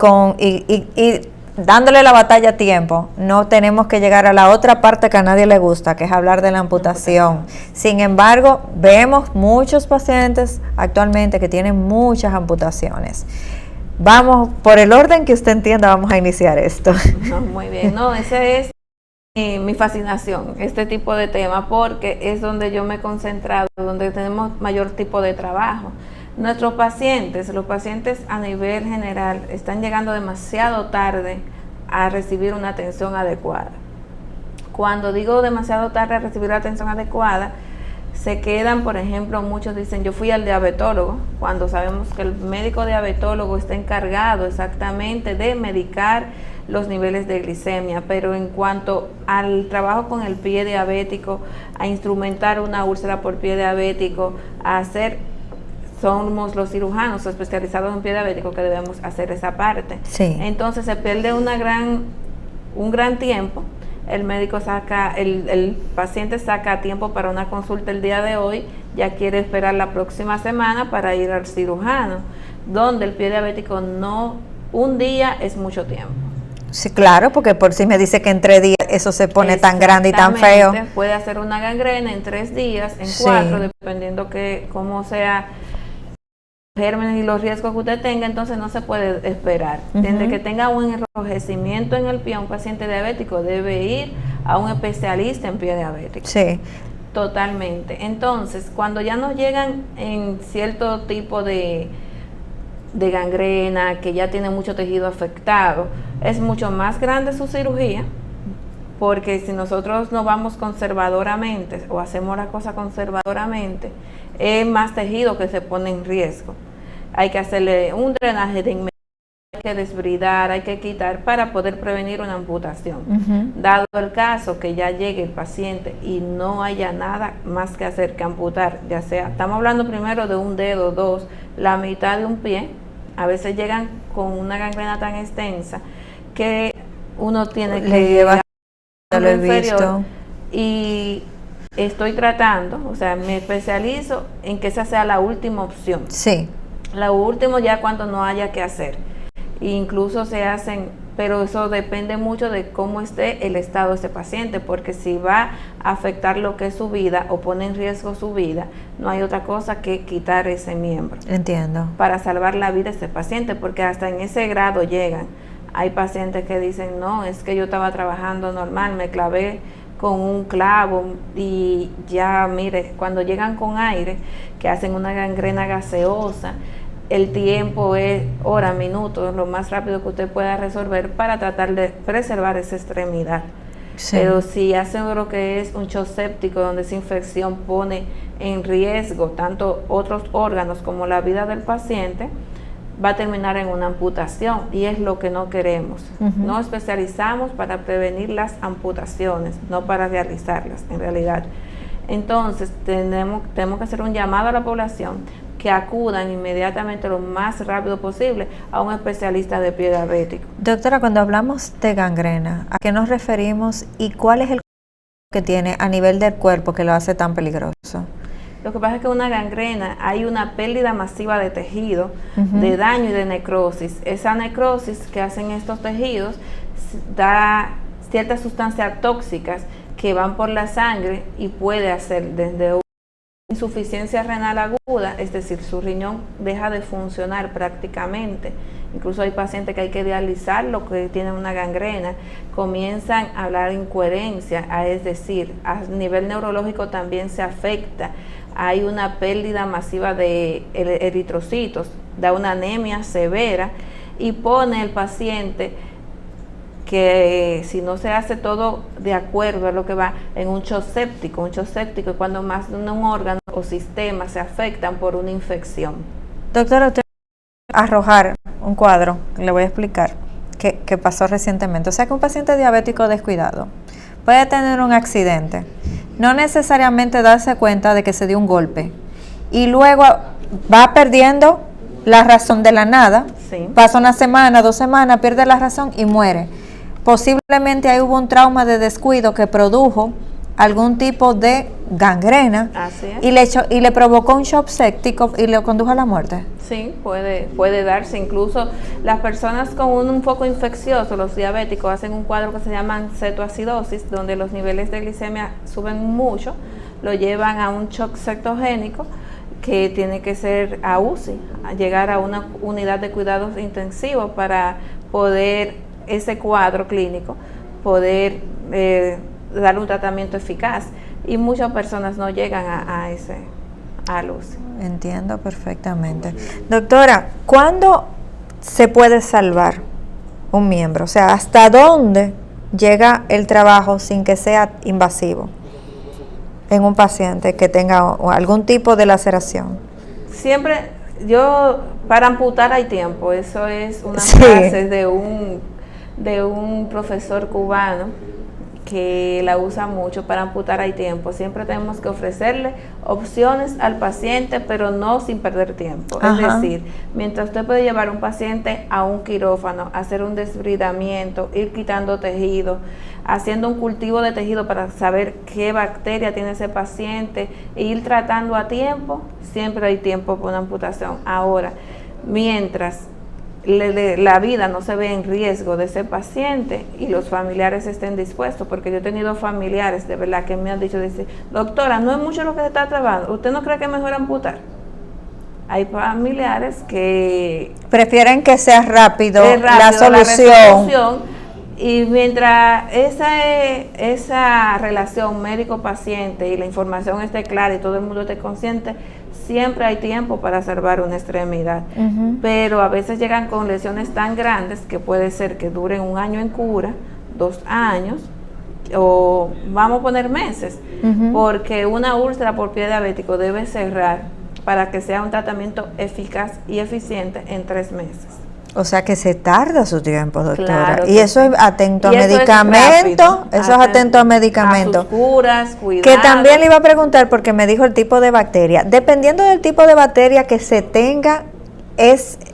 dándole la batalla a tiempo, no tenemos que llegar a la otra parte que a nadie le gusta, que es hablar de la amputación. Sin embargo, vemos muchos pacientes actualmente que tienen muchas amputaciones. Vamos, por el orden que usted entienda, vamos a iniciar esto.
No, muy bien. No, esa es mi fascinación, este tipo de tema, porque es donde yo me he concentrado, donde tenemos mayor tipo de trabajo. Nuestros pacientes, los pacientes a nivel general, están llegando demasiado tarde a recibir una atención adecuada. Cuando digo demasiado tarde a recibir la atención adecuada, se quedan, por ejemplo, muchos dicen, yo fui al diabetólogo, cuando sabemos que el médico diabetólogo está encargado exactamente de medicar los niveles de glicemia, pero en cuanto al trabajo con el pie diabético, a instrumentar una úlcera por pie diabético, a hacer, somos los cirujanos especializados en pie diabético que debemos hacer esa parte.
Sí.
Entonces se pierde un gran tiempo. El médico el paciente saca tiempo para una consulta el día de hoy, ya quiere esperar la próxima semana para ir al cirujano, donde el pie diabético un día es mucho tiempo.
Sí, claro, porque por si me dice que en 3 días eso se pone tan grande y tan feo.
Puede hacer una gangrena en 3 días, en 4, dependiendo cómo sea gérmenes y los riesgos que usted tenga, entonces no se puede esperar. Desde que tenga un enrojecimiento en el pie, un paciente diabético debe ir a un especialista en pie diabético.
Sí.
Totalmente. Entonces, cuando ya nos llegan en cierto tipo de gangrena, que ya tiene mucho tejido afectado, es mucho más grande su cirugía, porque si nosotros nos vamos conservadoramente o hacemos la cosa conservadoramente, es más tejido que se pone en riesgo. Hay que hacerle un drenaje de inmediato, hay que desbridar, hay que quitar para poder prevenir una amputación. Dado el caso que ya llegue el paciente y no haya nada más que hacer que amputar, ya sea, estamos hablando primero de un dedo, 2, la mitad de un pie, a veces llegan con una gangrena tan extensa que uno tiene que llevar
lo he visto.
Y estoy tratando, o sea, me especializo en que esa sea la última opción.
Sí.
La última ya cuando no haya que hacer. Incluso se hacen, pero eso depende mucho de cómo esté el estado de ese paciente, porque si va a afectar lo que es su vida o pone en riesgo su vida, no hay otra cosa que quitar ese miembro.
Entiendo.
Para salvar la vida de ese paciente, porque hasta en ese grado llegan. Hay pacientes que dicen, no, es que yo estaba trabajando normal, me clavé con un clavo y ya, mire, cuando llegan con aire, que hacen una gangrena gaseosa, el tiempo es horas, minutos, lo más rápido que usted pueda resolver para tratar de preservar esa extremidad. Sí. Pero si hacen lo que es un shock séptico, donde esa infección pone en riesgo tanto otros órganos como la vida del paciente, va a terminar en una amputación y es lo que no queremos. No especializamos para prevenir las amputaciones, no para realizarlas en realidad. Entonces tenemos que hacer un llamado a la población que acudan inmediatamente lo más rápido posible a un especialista de pie diabético.
Doctora, cuando hablamos de gangrena, ¿a qué nos referimos y cuál es el que tiene a nivel del cuerpo que lo hace tan peligroso?
Lo que pasa es que una gangrena hay una pérdida masiva de tejido, de daño y de necrosis. Esa necrosis que hacen estos tejidos da ciertas sustancias tóxicas que van por la sangre y puede hacer desde una insuficiencia renal aguda, es decir, su riñón deja de funcionar prácticamente. Incluso hay pacientes que hay que dializar lo que tienen una gangrena, comienzan a hablar incoherencia, es decir, a nivel neurológico también se afecta. Hay una pérdida masiva de eritrocitos, da una anemia severa y pone el paciente que si no se hace todo de acuerdo a lo que va en un shock séptico. Un shock séptico es cuando más de un órgano o sistema se afectan por una infección.
Doctora, usted va a arrojar un cuadro, le voy a explicar, que pasó recientemente. O sea que un paciente diabético descuidado puede tener un accidente no necesariamente darse cuenta de que se dio un golpe y luego va perdiendo la razón de la nada,
Sí.
pasa una semana, 2 semanas, pierde la razón y muere. Posiblemente ahí hubo un trauma de descuido que produjo algún tipo de gangrena
Así es.
y le provocó un shock séptico y le condujo a la muerte.
Sí, puede darse. Incluso las personas con un foco infeccioso, los diabéticos, hacen un cuadro que se llama cetoacidosis, donde los niveles de glicemia suben mucho, lo llevan a un shock cetogénico que tiene que ser a UCI, a llegar a una unidad de cuidados intensivos para poder, ese cuadro clínico, poder darle un tratamiento eficaz. Y muchas personas no llegan a UCI.
Entiendo perfectamente. Doctora, ¿cuándo se puede salvar un miembro? O sea, ¿hasta dónde llega el trabajo sin que sea invasivo en un paciente que tenga algún tipo de laceración?
Siempre, para amputar hay tiempo. Eso es una
Sí.
frase de un profesor cubano que la usa mucho. Para amputar hay tiempo. Siempre tenemos que ofrecerle opciones al paciente, pero no sin perder tiempo.
Ajá.
Es decir, mientras usted puede llevar a un paciente a un quirófano, hacer un desbridamiento, ir quitando tejido, haciendo un cultivo de tejido para saber qué bacteria tiene ese paciente e ir tratando a tiempo, siempre hay tiempo para una amputación. Ahora, mientras la vida no se ve en riesgo de ese paciente y los familiares estén dispuestos, porque yo he tenido familiares de verdad que me han dicho, doctora, no es mucho lo que se está trabajando, ¿usted no cree que es mejor amputar? Hay familiares que
Prefieren que sea rápido,
es rápido
la solución.
resolución, y mientras esa relación médico-paciente y la información esté clara y todo el mundo esté consciente, siempre hay tiempo para salvar una extremidad.
Ujú.
Pero a veces llegan con lesiones tan grandes que puede ser que duren 1 año en cura, 2 años, o vamos a poner meses,
Ujú.
porque una úlcera por pie diabético debe cerrar para que sea un tratamiento eficaz y eficiente en 3 meses.
O sea que se tarda su tiempo, doctora.
Claro
Y
que
eso
sí.
es atento a
Y eso es
medicamento,
rápido.
eso es atento a medicamento.
A sus curas, cuidado.
Que también le iba a preguntar porque me dijo el tipo de bacteria. Dependiendo del tipo de bacteria que se tenga,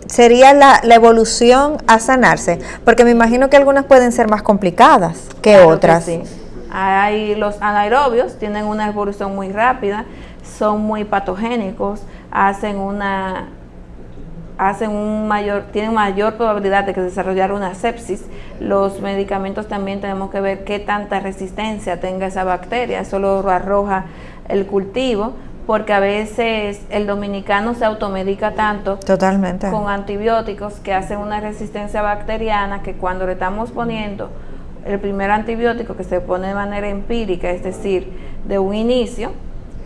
sería la evolución a sanarse. Porque me imagino que algunas pueden ser más complicadas que
Claro
otras.
que sí. Los anaerobios tienen una evolución muy rápida, son muy patogénicos, tienen mayor probabilidad de que desarrollar una sepsis. Los medicamentos también tenemos que ver qué tanta resistencia tenga esa bacteria, eso lo arroja el cultivo, porque a veces el dominicano se automedica tanto
Totalmente.
con antibióticos que hacen una resistencia bacteriana, que cuando le estamos poniendo el primer antibiótico que se pone de manera empírica, es decir, de un inicio,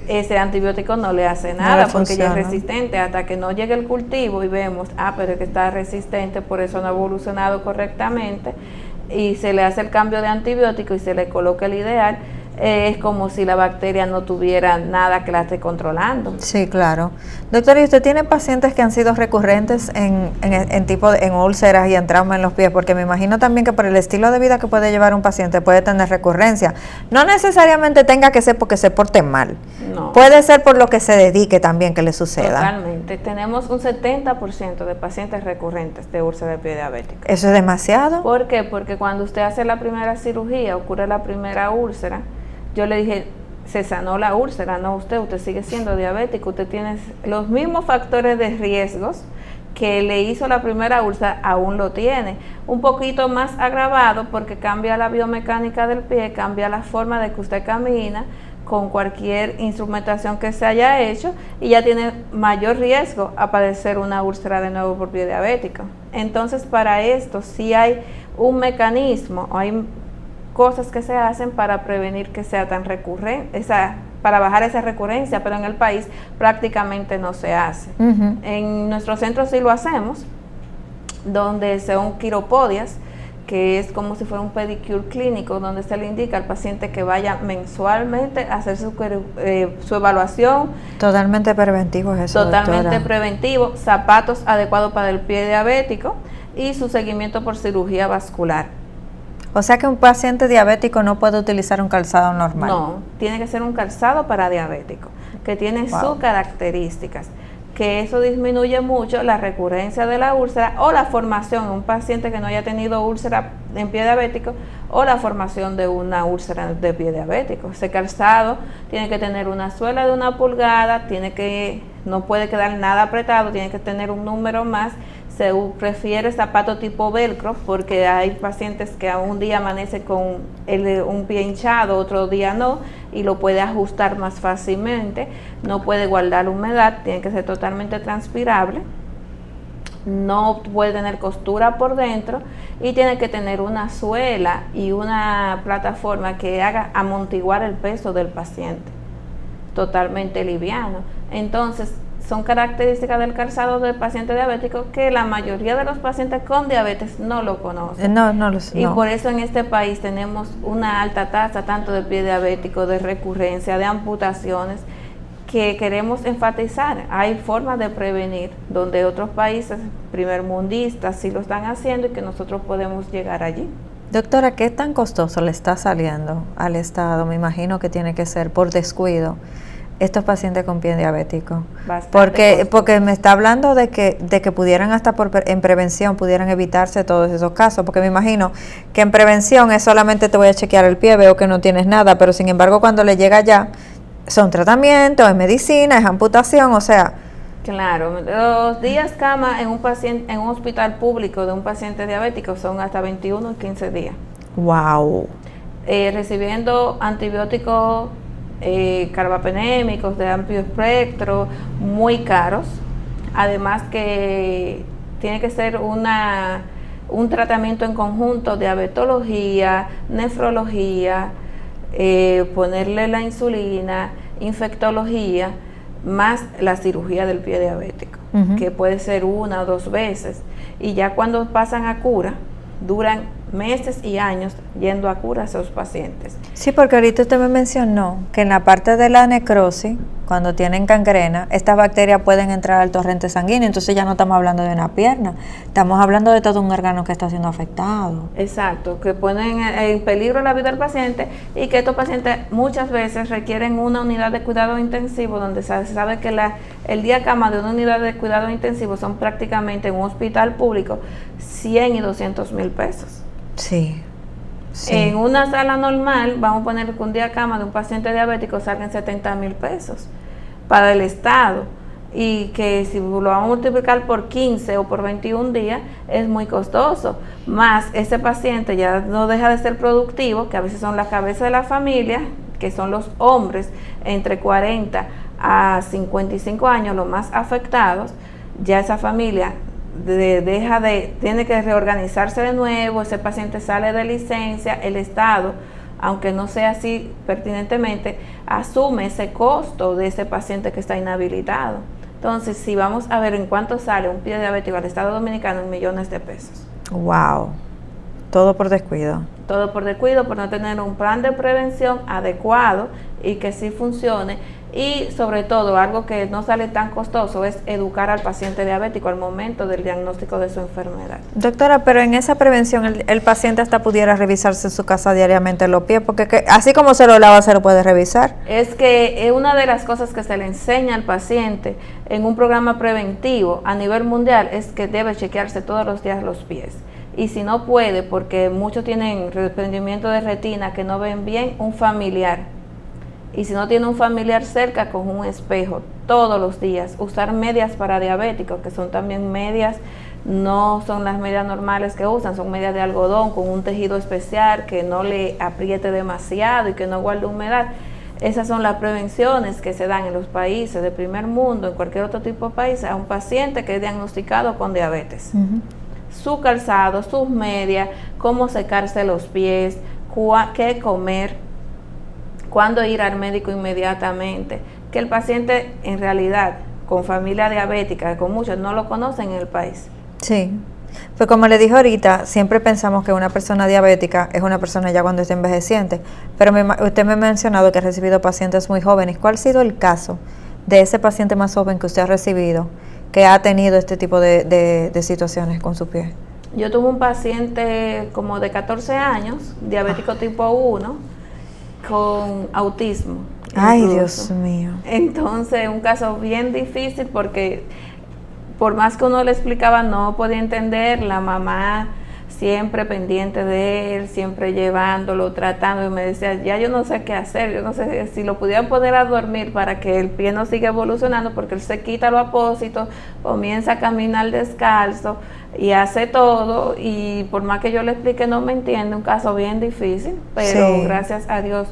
ese antibiótico no le hace nada porque ya es resistente, hasta que no llegue el cultivo y vemos, pero es que está resistente, por eso no ha evolucionado correctamente, y se le hace el cambio de antibiótico y se le coloca el ideal. Es como si la bacteria no tuviera nada que la esté controlando.
Sí, claro. Doctora, ¿y usted tiene pacientes que han sido recurrentes en úlceras y en trauma en los pies? Porque me imagino también que por el estilo de vida que puede llevar un paciente puede tener recurrencia. No necesariamente tenga que ser porque se porte mal.
No.
Puede ser por lo que se dedique también que le suceda.
Totalmente. Tenemos un 70% de pacientes recurrentes de úlcera de pie diabética.
¿Eso es demasiado?
¿Por qué? Porque cuando usted hace la primera cirugía, ocurre la primera úlcera, yo le dije, se sanó la úlcera, no usted sigue siendo diabético, usted tiene los mismos factores de riesgos que le hizo la primera úlcera, aún lo tiene, un poquito más agravado porque cambia la biomecánica del pie, cambia la forma de que usted camina con cualquier instrumentación que se haya hecho, y ya tiene mayor riesgo a padecer una úlcera de nuevo por pie diabético. Entonces, para esto sí hay un mecanismo, hay cosas que se hacen para prevenir que sea tan recurrente, para bajar esa recurrencia, pero en el país prácticamente no se hace.
Uh-huh.
En nuestro centro sí lo hacemos, donde son quiropodias, que es como si fuera un pedicure clínico, donde se le indica al paciente que vaya mensualmente a hacer su evaluación.
Totalmente preventivo es eso,
Totalmente
doctora.
preventivo, zapatos adecuados para el pie diabético y su seguimiento por cirugía vascular.
O sea que un paciente diabético no puede utilizar un calzado normal.
No, tiene que ser un calzado para diabético, que tiene sus características, que eso disminuye mucho la recurrencia de la úlcera o la formación en un paciente que no haya tenido úlcera en pie diabético o la formación de una úlcera de pie diabético. Ese calzado tiene que tener una suela de 1 pulgada, no puede quedar nada apretado, tiene que tener un número más. Se prefiere zapato tipo velcro porque hay pacientes que un día amanece con un pie hinchado, otro día no, y lo puede ajustar más fácilmente. No puede guardar humedad, tiene que ser totalmente transpirable, no puede tener costura por dentro y tiene que tener una suela y una plataforma que haga amortiguar el peso del paciente, totalmente liviano. Entonces, son características del calzado del paciente diabético que la mayoría de los pacientes con diabetes no lo conocen. Y por eso en este país tenemos una alta tasa tanto de pie diabético, de recurrencia, de amputaciones, que queremos enfatizar. Hay formas de prevenir donde otros países primermundistas sí lo están haciendo y que nosotros podemos llegar allí.
Doctora, ¿qué tan costoso le está saliendo al Estado? Me imagino que tiene que ser por descuido estos pacientes con pie diabético. Porque me está hablando de que pudieran hasta en prevención pudieran evitarse todos esos casos, porque me imagino que en prevención es solamente te voy a chequear el pie, veo que no tienes nada, pero sin embargo cuando le llega ya son tratamientos, es medicina, es amputación, o sea.
Claro, los días cama en un hospital público de un paciente diabético son hasta 21 y 15 días.
Wow.
Recibiendo antibióticos carbapenémicos de amplio espectro, muy caros, además que tiene que ser un tratamiento en conjunto de diabetología, nefrología, ponerle la insulina, infectología, más la cirugía del pie diabético, que puede ser 1 o 2 veces, y ya cuando pasan a cura, duran meses y años yendo a cura a esos pacientes.
Sí, porque ahorita usted me mencionó que en la parte de la necrosis, cuando tienen gangrena, estas bacterias pueden entrar al torrente sanguíneo, entonces ya no estamos hablando de una pierna, estamos hablando de todo un órgano que está siendo afectado.
Exacto, que ponen en peligro la vida del paciente y que estos pacientes muchas veces requieren una unidad de cuidado intensivo, donde se sabe que el día cama de una unidad de cuidado intensivo son prácticamente en un hospital público 100 y 200 mil pesos.
Sí. Sí.
En una sala normal, vamos a poner que un día cama de un paciente diabético salgan 70 mil pesos para el Estado, y que si lo vamos a multiplicar por 15 o por 21 días es muy costoso, más ese paciente ya no deja de ser productivo, que a veces son la cabeza de la familia, que son los hombres entre 40 a 55 años los más afectados. Ya esa familia tiene que reorganizarse de nuevo, ese paciente sale de licencia, el Estado, aunque no sea así pertinentemente, asume ese costo de ese paciente que está inhabilitado. Entonces, si vamos a ver en cuánto sale un pie diabético al Estado Dominicano, en millones de pesos.
Wow, todo por descuido.
Todo por descuido, por no tener un plan de prevención adecuado y que sí funcione. Y sobre todo, algo que no sale tan costoso es educar al paciente diabético al momento del diagnóstico de su enfermedad.
Doctora, pero en esa prevención el paciente hasta pudiera revisarse en su casa diariamente los pies, porque así como se lo lava, se lo puede revisar.
Es que una de las cosas que se le enseña al paciente en un programa preventivo a nivel mundial es que debe chequearse todos los días los pies. Y si no puede, porque muchos tienen desprendimiento de retina que no ven bien, un familiar. Y si no tiene un familiar cerca, con un espejo todos los días. Usar medias para diabéticos, que son también medias, no son las medias normales que usan, son medias de algodón con un tejido especial que no le apriete demasiado y que no guarde humedad. Esas son las prevenciones que se dan en los países de primer mundo, en cualquier otro tipo de país, a un paciente que es diagnosticado con diabetes. Su calzado, sus medias, cómo secarse los pies, qué comer, cuándo ir al médico inmediatamente, que el paciente en realidad con familia diabética, con muchos no lo conocen en el país.
Sí, pues como le dije ahorita, siempre pensamos que una persona diabética es una persona ya cuando está envejeciente, pero usted me ha mencionado que ha recibido pacientes muy jóvenes. ¿Cuál ha sido el caso de ese paciente más joven que usted ha recibido, que ha tenido este tipo de situaciones con su pie?
Yo tuve un paciente como de 14 años, diabético tipo 1, con autismo.
Ay,
incluso.
Dios mío.
Entonces, un caso bien difícil porque por más que uno le explicaba, no podía entender. La mamá siempre pendiente de él, siempre llevándolo, tratando, y me decía, ya yo no sé qué hacer, yo no sé si lo pudieran poner a dormir para que el pie no siga evolucionando, porque él se quita los apósitos, comienza a caminar descalzo y todo, y por más que yo le explique no me entiende, un caso bien difícil, pero
Sí.
gracias a Dios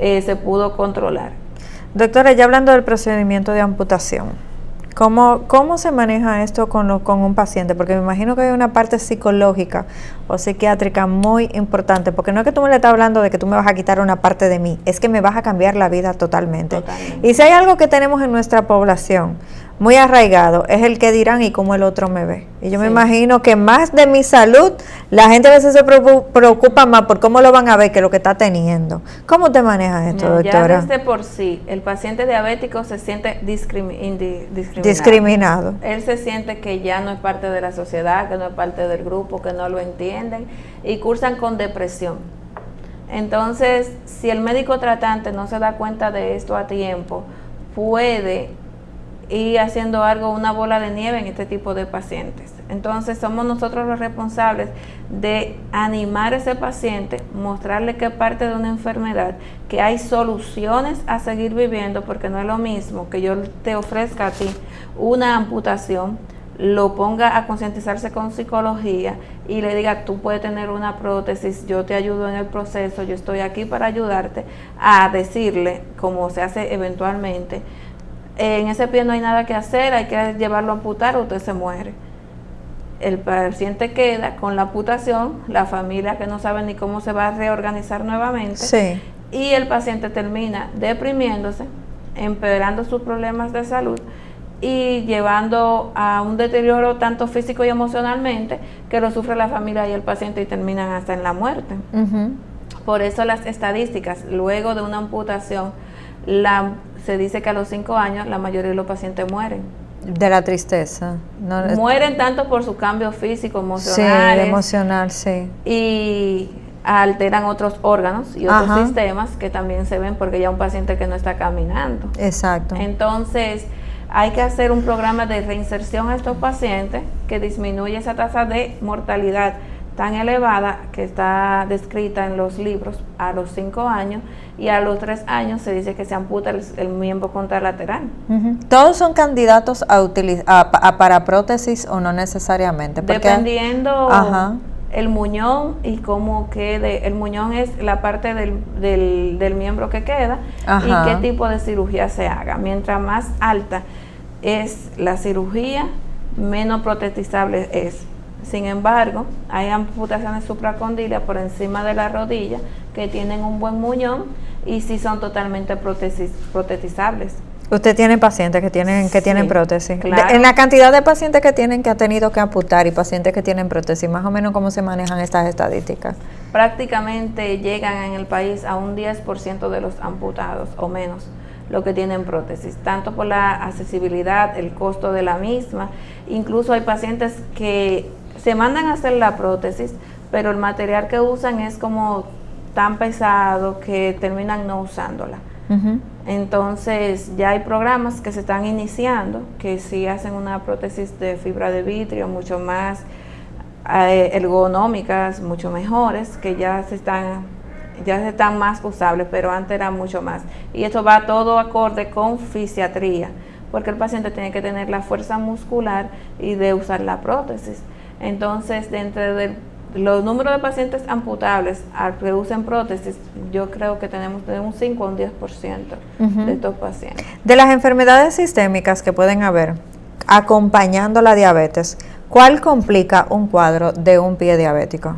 se pudo controlar.
Doctora, ya hablando del procedimiento de amputación, ¿cómo se maneja esto con un paciente? Porque me imagino que hay una parte psicológica o psiquiátrica muy importante, porque no es que tú me le estás hablando de que tú me vas a quitar una parte de mí, es que me vas a cambiar la vida totalmente.
Totalmente.
Y si hay algo que tenemos en nuestra población muy arraigado, es el que dirán y cómo el otro me ve. Y yo me imagino que más de mi salud, la gente a veces se preocupa más por cómo lo van a ver que lo que está teniendo. ¿Cómo te manejas esto, doctora?
Ya desde por sí, el paciente diabético se siente
discriminado.
Él se siente que ya no es parte de la sociedad, que no es parte del grupo, que no lo entienden y cursan con depresión. Entonces, si el médico tratante no se da cuenta de esto a tiempo, puede ir haciendo una bola de nieve en este tipo de pacientes. Entonces somos nosotros los responsables de animar a ese paciente, mostrarle que es parte de una enfermedad, que hay soluciones a seguir viviendo, porque no es lo mismo que yo te ofrezca a ti una amputación, lo ponga a concientizarse con psicología y le diga, tú puedes tener una prótesis, yo te ayudo en el proceso, yo estoy aquí para ayudarte, a decirle, como se hace eventualmente, en ese pie no hay nada que hacer, hay que llevarlo a amputar o usted se muere. El paciente queda con la amputación, la familia que no sabe ni cómo se va a reorganizar nuevamente,
Sí.
y el paciente termina deprimiéndose, empeorando sus problemas de salud y llevando a un deterioro tanto físico y emocionalmente que lo sufre la familia y el paciente y terminan hasta en la muerte.
Uh-huh.
Por eso las estadísticas, luego de una amputación, se dice que a los 5 años la mayoría de los pacientes mueren.
De la tristeza. No,
mueren tanto por su cambio físico,
sí,
emocional.
emocional, sí.
Y alteran otros órganos y otros sistemas que también se ven porque ya un paciente que no está caminando.
Exacto.
Entonces, hay que hacer un programa de reinserción a estos pacientes que disminuye esa tasa de mortalidad tan elevada que está descrita en los libros a los 5 años, y a los 3 años se dice que se amputa el miembro contralateral.
Uh-huh. ¿Todos son candidatos para prótesis o no necesariamente? Porque,
dependiendo el muñón y cómo quede. El muñón es la parte del miembro que queda y qué tipo de cirugía se haga. Mientras más alta es la cirugía, menos protetizable es. Sin embargo, hay amputaciones supracondilias por encima de la rodilla que tienen un buen muñón y sí son totalmente protetizables.
Usted tiene pacientes que tienen prótesis.
Claro.
En la cantidad de pacientes que ha tenido que amputar y pacientes que tienen prótesis, más o menos, ¿cómo se manejan estas estadísticas?
Prácticamente llegan en el país a un 10% de los amputados o menos lo que tienen prótesis, tanto por la accesibilidad, el costo de la misma. Incluso hay pacientes que se mandan a hacer la prótesis, pero el material que usan es como tan pesado que terminan no usándola. Uh-huh. Entonces ya hay programas que se están iniciando que sí hacen una prótesis de fibra de vitrio mucho más ergonómicas, mucho mejores, que ya están más usables, pero antes era mucho más. Y esto va todo acorde con fisiatría, porque el paciente tiene que tener la fuerza muscular y de usar la prótesis. Entonces, dentro de los números de pacientes amputables al que usen prótesis, yo creo que tenemos de un 5 a un 10% de estos pacientes.
De las enfermedades sistémicas que pueden haber acompañando la diabetes, ¿cuál complica un cuadro de un pie diabético?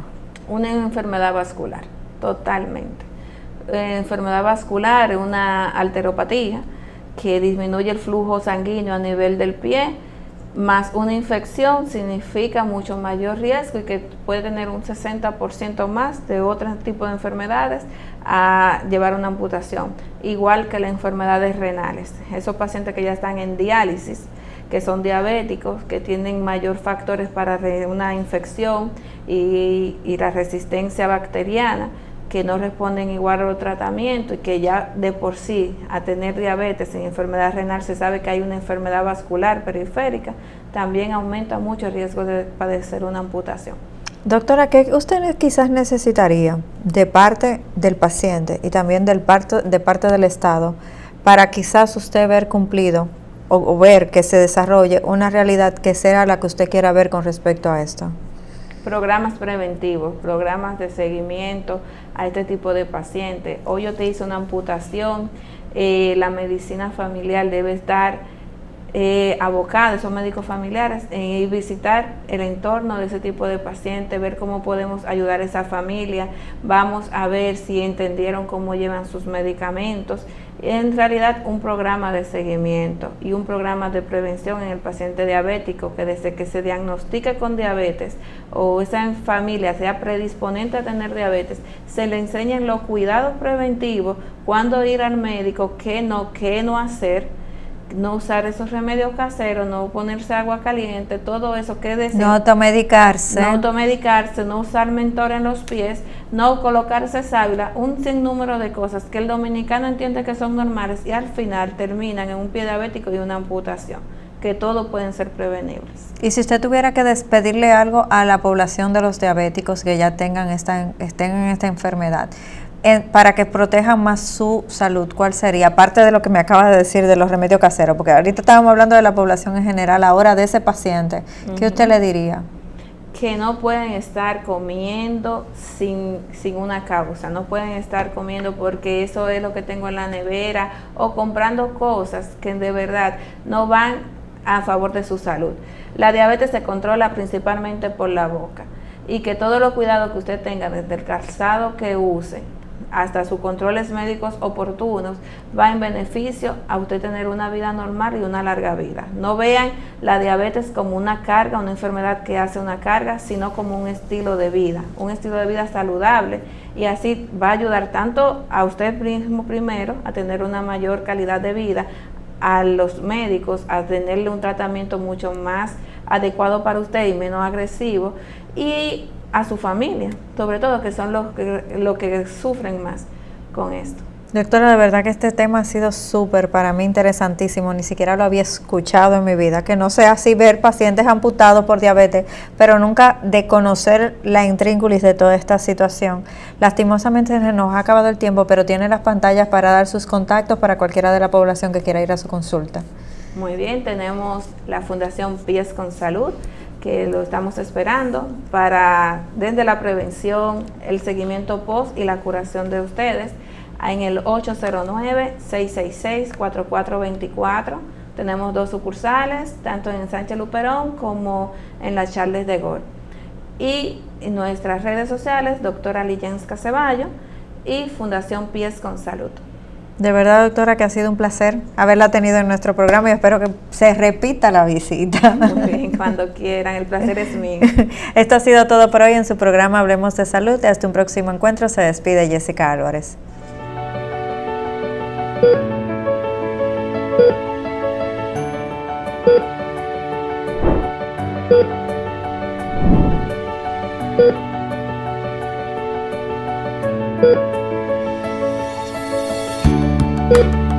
Una enfermedad vascular, totalmente. Enfermedad vascular es una alteropatía que disminuye el flujo sanguíneo a nivel del pie, más una infección significa mucho mayor riesgo y que puede tener un 60% más de otro tipo de enfermedades a llevar una amputación, igual que las enfermedades renales. Esos pacientes que ya están en diálisis, que son diabéticos, que tienen mayor factores para una infección y la resistencia bacteriana, que no responden igual a los tratamientos y que ya de por sí a tener diabetes en enfermedad renal se sabe que hay una enfermedad vascular periférica, también aumenta mucho el riesgo de padecer una amputación.
Doctora, ¿qué usted quizás necesitaría de parte del paciente y también de parte del Estado para quizás usted ver cumplido o ver que se desarrolle una realidad que sea la que usted quiera ver con respecto a esto?
Programas preventivos, programas de seguimiento a este tipo de pacientes. Hoy yo te hice una amputación, la medicina familiar debe estar abocada, esos médicos familiares, en visitar el entorno de ese tipo de pacientes, ver cómo podemos ayudar a esa familia, vamos a ver si entendieron cómo llevan sus medicamentos. En realidad un programa de seguimiento y un programa de prevención en el paciente diabético, que desde que se diagnostica con diabetes o esa familia sea predisponente a tener diabetes, se le enseñan los cuidados preventivos, cuándo ir al médico, qué no hacer, no usar esos remedios caseros, no ponerse agua caliente, todo eso que decir.
No automedicarse.
No usar mentor en los pies, no colocarse sábila, un sinnúmero de cosas que el dominicano entiende que son normales y al final terminan en un pie diabético y una amputación, que todos pueden ser prevenibles.
Y si usted tuviera que despedirle algo a la población de los diabéticos que ya estén en esta enfermedad, para que protejan más su salud, ¿cuál sería? Aparte de lo que me acaba de decir de los remedios caseros, porque ahorita estábamos hablando de la población en general, ahora de ese paciente, ¿qué usted le diría?
Que no pueden estar comiendo sin una causa, no pueden estar comiendo porque eso es lo que tengo en la nevera o comprando cosas que de verdad no van a favor de su salud. La diabetes se controla principalmente por la boca y que todos los cuidados que usted tenga, desde el calzado que use hasta sus controles médicos oportunos, va en beneficio a usted tener una vida normal y una larga vida. No vean la diabetes como una carga, una enfermedad que hace una carga, sino como un estilo de vida saludable, y así va a ayudar tanto a usted mismo primero a tener una mayor calidad de vida, a los médicos a tenerle un tratamiento mucho más adecuado para usted y menos agresivo, y a su familia, sobre todo, que son los que sufren más con esto.
Doctora, de verdad que este tema ha sido súper para mí interesantísimo, ni siquiera lo había escuchado en mi vida, que no sea así ver pacientes amputados por diabetes, pero nunca de conocer la intrínculis de toda esta situación. Lastimosamente se nos ha acabado el tiempo, pero tiene las pantallas para dar sus contactos para cualquiera de la población que quiera ir a su consulta.
Muy bien, tenemos la Fundación Pies con Salud, que lo estamos esperando para desde la prevención, el seguimiento post y la curación de ustedes en el 809-666-4424. Tenemos 2 sucursales, tanto en Sánchez Luperón como en la Charles de Gaulle. Y en nuestras redes sociales, doctora Lijenska Ceballo y Fundación Pies con Salud.
De verdad, doctora, que ha sido un placer haberla tenido en nuestro programa y espero que se repita la visita.
Muy bien, cuando quieran, el placer es mío.
Esto ha sido todo por hoy en su programa Hablemos de Salud. Hasta un próximo encuentro. Se despide Jessica Álvarez.
Thank you.